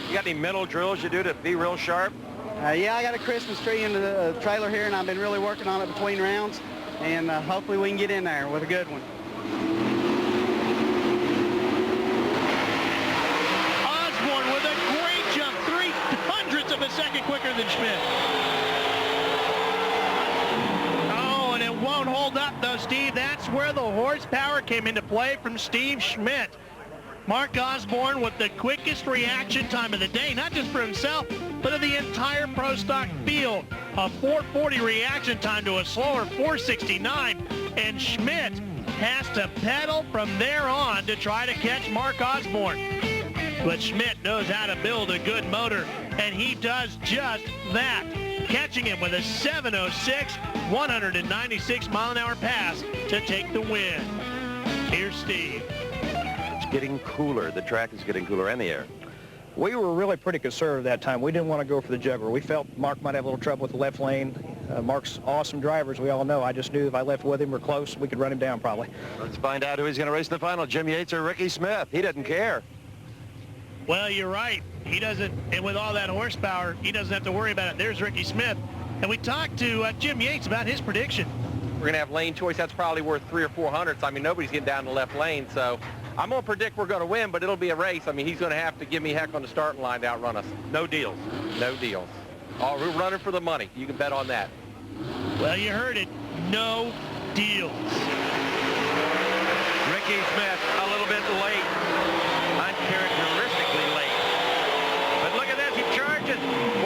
You got any mental drills you do to be real sharp? Yeah, I got a Christmas tree in the trailer here, and I've been really working on it between rounds, and hopefully we can get in there with a good one. Osborne with a great jump, 0.03 of a second quicker than Schmidt. Oh, and it won't hold up though, Steve. That's where the horsepower came into play from Steve Schmidt. Mark Osborne with the quickest reaction time of the day, not just for himself, but of the entire Pro Stock field. A 4:40 reaction time to a slower 4:69, and Schmidt has to pedal from there on to try to catch Mark Osborne. But Schmidt knows how to build a good motor, and he does just that, catching him with a 7:06, 196 mile an hour pass to take the win. Here's Steve. It's getting cooler. The track is getting cooler, and the air. We were really pretty conservative that time. We didn't want to go for the juggler. We felt Mark might have a little trouble with the left lane. Mark's awesome driver, as we all know. I just knew if I left with him or close, we could run him down probably. Let's find out who he's going to race in the final, Jim Yates or Ricky Smith. He doesn't care. Well, you're right. He doesn't, and with all that horsepower, he doesn't have to worry about it. There's Ricky Smith. And we talked to Jim Yates about his prediction. We're going to have lane choice. That's probably worth 300 or 400. I mean, nobody's getting down the left lane, so I'm going to predict we're going to win, but it'll be a race. I mean, he's going to have to give me heck on the starting line to outrun us. No deals. No deals. Oh, we're running for the money. You can bet on that. Well, you heard it. No deals. Ricky Smith, a little bit late. Uncharacteristically late. But look at this. He charges.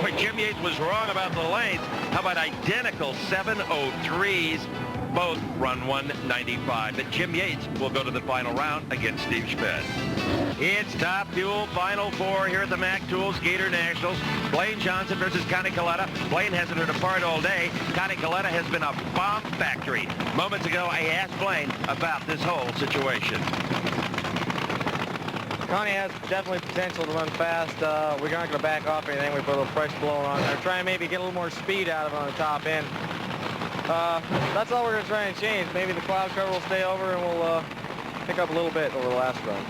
Boy, Jim Yates was wrong about the lanes. How about identical 7:03s? Both run 195. But Jim Yates will go to the final round against Steve Schmidt. It's Top Fuel Final Four here at the Mac Tools Gator Nationals. Blaine Johnson versus Connie Coletta. Blaine hasn't heard a part all day. Connie Coletta has been a bomb factory. Moments ago, I asked Blaine about this whole situation. Connie has definitely potential to run fast. We're not going to back off anything. We put a little pressure blowing on there. Try and maybe get a little more speed out of it on the top end. That's all we're going to try and change. Maybe the cloud cover will stay over and we'll pick up a little bit over the last run.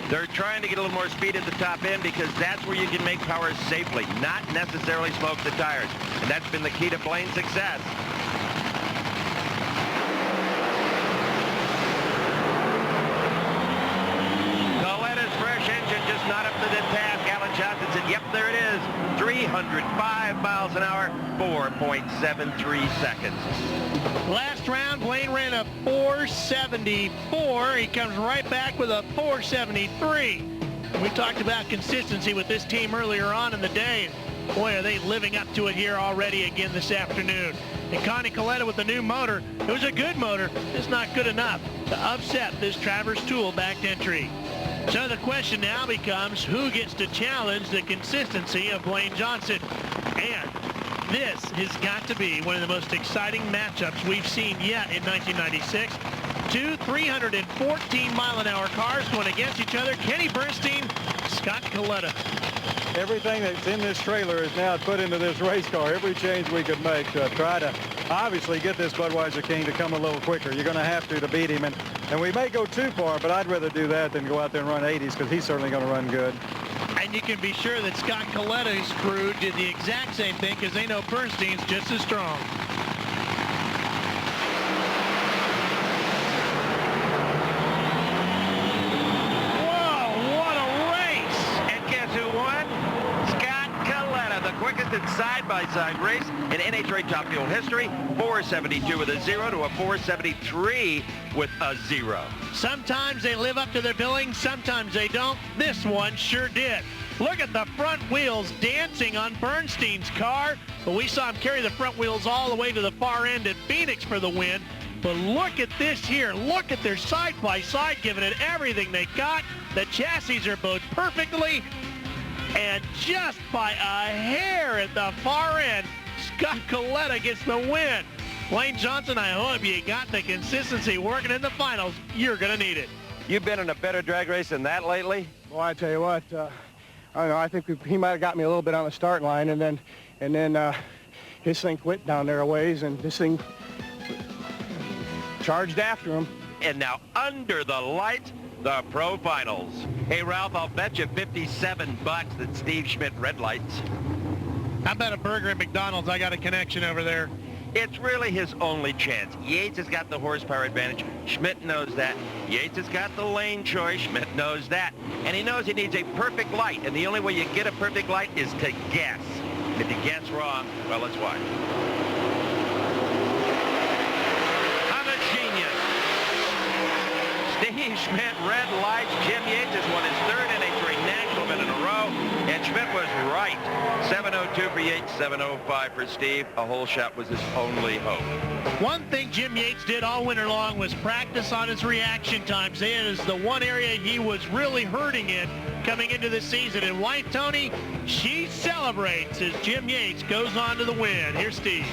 They're trying to get a little more speed at the top end because that's where you can make power safely, not necessarily smoke the tires. And that's been the key to Blaine's success. 105 miles an hour, 4.73 seconds. Last round, Blaine ran a 4.74. He comes right back with a 4.73. We talked about consistency with this team earlier on in the day. Boy, are they living up to it here already again this afternoon. And Connie Coletta with the new motor. It was a good motor, just not good enough to upset this Travers Tool backed entry. So the question now becomes, who gets to challenge the consistency of Blaine Johnson? And this has got to be one of the most exciting matchups we've seen yet in 1996. Two 314-mile-an-hour cars going against each other. Kenny Bernstein, Scott Coletta. Everything that's in this trailer is now put into this race car. Every change we could make to try to obviously get this Budweiser King to come a little quicker. You're going to have to beat him. And we may go too far, but I'd rather do that than go out there and run 80s because he's certainly going to run good. And you can be sure that Scott Coletta's crew did the exact same thing because they know Bernstein's just as strong. Side-by-side race in NHRA Top Fuel history. 472 with a 0 to a 473 with a 0. Sometimes they live up to their billing, sometimes they don't. This one sure did. Look at the front wheels dancing on Bernstein's car, but we saw him carry the front wheels all the way to the far end at Phoenix for the win. But look at this here. Look at their side-by-side, giving it everything they got. The chassis are bowed perfectly. And just by a hair at the far end, Scott Coletta gets the win. Blaine Johnson, I hope you got the consistency working in the finals. You're going to need it. You've been in a better drag race than that lately? Well, I tell you what, I don't know. I think he might have got me a little bit on the start line, and then his thing quit down there a ways, and this thing charged after him. And now under the lights, the Pro Finals. Hey, Ralph, I'll bet you $57 that Steve Schmidt red lights. How about a burger at McDonald's? I got a connection over there. It's really his only chance. Yates has got the horsepower advantage. Schmidt knows that. Yates has got the lane choice. Schmidt knows that. And he knows he needs a perfect light. And the only way you get a perfect light is to guess. If you guess wrong, well, let's watch. Steve Schmidt, red lights. Jim Yates has won his third NHRA National event in a row, and Schmidt was right. 7:02 for Yates, 7:05 for Steve. A hole shot was his only hope. One thing Jim Yates did all winter long was practice on his reaction times. It is the one area he was really hurting in coming into the season. And White Tony, she celebrates as Jim Yates goes on to the win. Here's Steve.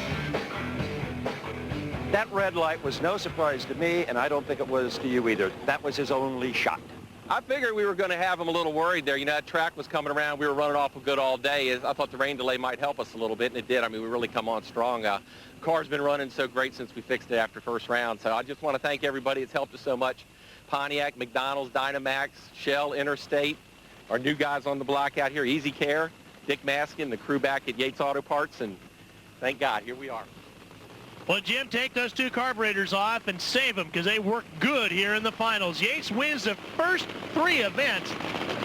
That red light was no surprise to me, and I don't think it was to you either. That was his only shot. I figured we were going to have him a little worried there. You know, that track was coming around. We were running awful good all day. I thought the rain delay might help us a little bit, and it did. I mean, we really come on strong. Car's been running so great since we fixed it after first round. So I just want to thank everybody. It's helped us so much. Pontiac, McDonald's, Dynamax, Shell, Interstate, our new guys on the block out here, Easy Care, Dick Maskin, the crew back at Yates Auto Parts, and thank God, here we are. Well, Jim, take those two carburetors off and save them because they work good here in the finals. Yates wins the first three events of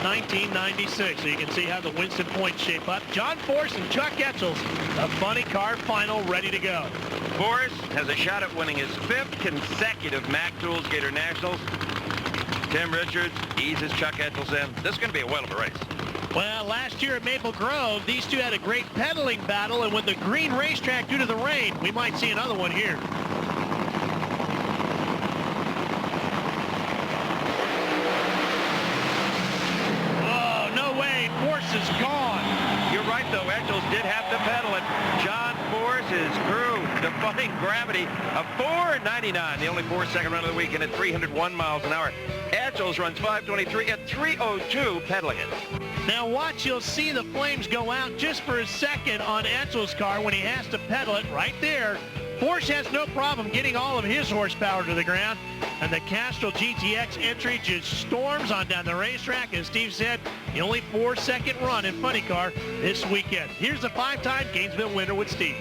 1996. So you can see how the Winston points shape up. John Force and Chuck Etchels, a funny car final ready to go. Force has a shot at winning his fifth consecutive Mac Tools Gator Nationals. Tim Richards eases Chuck Etchels in. This is going to be a whale of a race. Well, last year at Maple Grove, these two had a great pedaling battle, and with the green racetrack due to the rain, we might see another one here. Oh, no way. Force is gone. You're right, though. Etchels did have to pedal it. John Force, his crew, defying gravity. A 4.99, the only 4-second run of the weekend at 301 miles an hour. Etchels runs 5:23 at 3:02 pedaling it. Now watch, you'll see the flames go out just for a second on Etchels' car when he has to pedal it right there. Force has no problem getting all of his horsepower to the ground, and the Castrol GTX entry just storms on down the racetrack. As Steve said, the only 4-second run in funny car this weekend. Here's the 5-time Gainesville winner with Steve.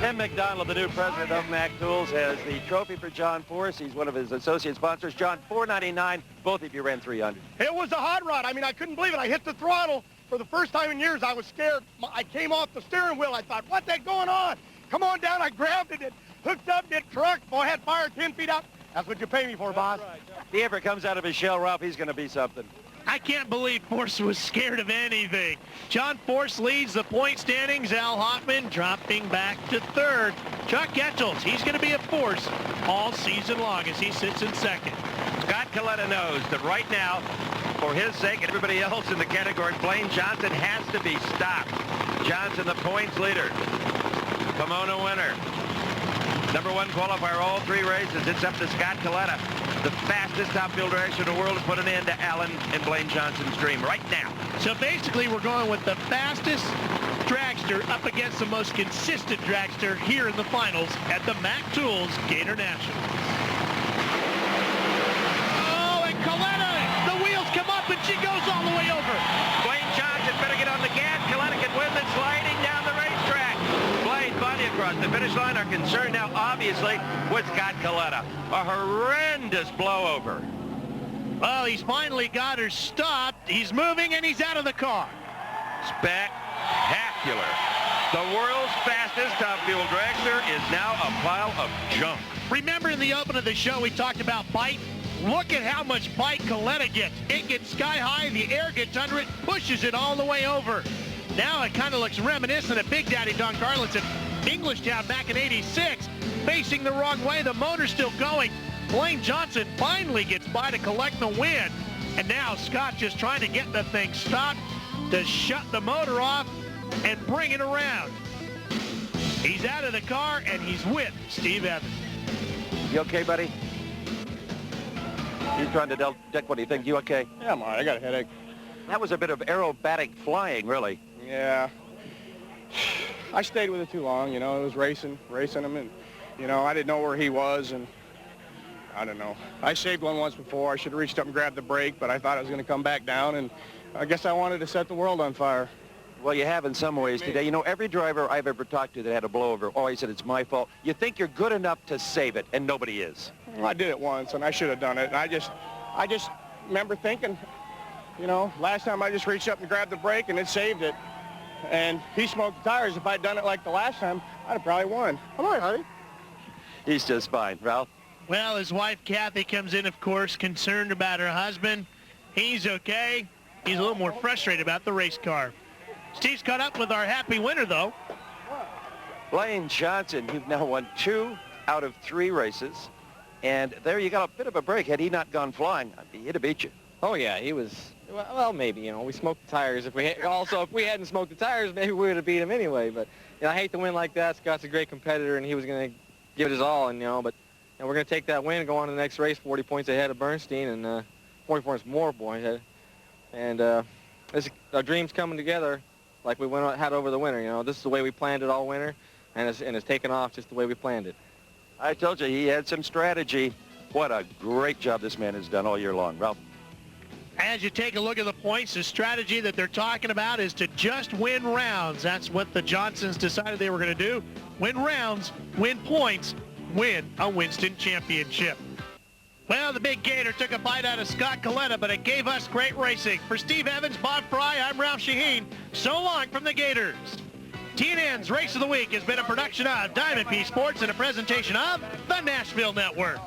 Tim McDonald, the new president of Mac Tools, has the trophy for John Force. He's one of his associate sponsors. John, $4.99. Both of you ran 300. It was a hot rod. I mean, I couldn't believe it. I hit the throttle, for the first time in years, I was scared. I came off the steering wheel. I thought, what's that going on? Come on down. I grabbed it. It hooked up. It truck. Boy, I had fire 10 feet up. That's what you pay me for, boss. If he ever comes out of his shell, Ralph, he's going to be something. I can't believe Force was scared of anything. John Force leads the point standings. Al Hoffman dropping back to third. Chuck Etchels, he's going to be a force all season long as he sits in second. Scott Coletta knows that right now, for his sake and everybody else in the category, Blaine Johnson has to be stopped. Johnson, the points leader. Pomona winner. #1 qualifier all 3 races. It's up to Scott Coletta. The fastest top fuel dragster in the world, to put an end to Allen and Blaine Johnson's dream right now. So basically, we're going with the fastest dragster up against the most consistent dragster here in the finals at the Mac Tools Gator Nationals. Oh, and Coletta, the wheels come up and she goes all the way over. Blaine Johnson better get on the gas. Coletta can win this sliding down the racetrack. Blaine finally across the finish line. Are concerned now, obviously, with Scott Coletta. A horrendous blowover. Well, he's finally got her stopped. He's moving and he's out of the car. Spectacular. The world's fastest top fuel dragster is now a pile of junk. Remember in the open of the show we talked about bite? Look at how much bite Coletta gets. It gets sky high, the air gets under it, pushes it all the way over. Now it kind of looks reminiscent of Big Daddy Don Carlitz at Englishtown back in '86. Facing the wrong way, the motor's still going. Blaine Johnson finally gets by to collect the win. And now Scott just trying to get the thing stopped to shut the motor off and bring it around. He's out of the car and he's with Steve Evans. You okay, buddy? You're trying to deck. What do you think? You okay? Yeah, I'm all right. I got a headache. That was a bit of aerobatic flying, really. Yeah. I stayed with it too long, you know. It was racing him, and, you know, I didn't know where he was, and I don't know. I saved one once before. I should have reached up and grabbed the brake, but I thought I was going to come back down, and I guess I wanted to set the world on fire. Well, you have in some ways today. You know, every driver I've ever talked to that had a blowover always said, it's my fault. You think you're good enough to save it, and nobody is. Well, I did it once, and I should have done it. And I just remember thinking, you know, last time I just reached up and grabbed the brake, and it saved it. And he smoked the tires. If I'd done it like the last time, I'd have probably won. Come on, honey. He's just fine. Ralph? Well, his wife, Kathy, comes in, of course, concerned about her husband. He's okay. He's a little more frustrated about the race car. Steve's caught up with our happy winner, though. Blaine Johnson, you've now won 2 out of 3 races. And there you got a bit of a break. Had he not gone flying, he'd have beat you. Oh, yeah, he was, well, maybe, you know, we smoked the tires. If we hadn't smoked the tires, maybe we would have beat him anyway. But, you know, I hate to win like that. Scott's a great competitor, and he was going to give it his all, and, you know, but you know, we're going to take that win and go on to the next race, 40 points ahead of Bernstein, and 40 points more points. And our dreams coming together like we had over the winter. You know, this is the way we planned it all winter, and it's taken off just the way we planned it. I told you he had some strategy. What a great job this man has done all year long. Ralph? As you take a look at the points, the strategy that they're talking about is to just win rounds. That's what the Johnsons decided they were going to do. Win rounds, win points, win a Winston championship. Well, the big Gator took a bite out of Scott Coletta, but it gave us great racing. For Steve Evans, Bob Fry, I'm Ralph Shaheen. So long from the Gators. TNN's Race of the Week has been a production of Diamond P Sports and a presentation of the Nashville Network.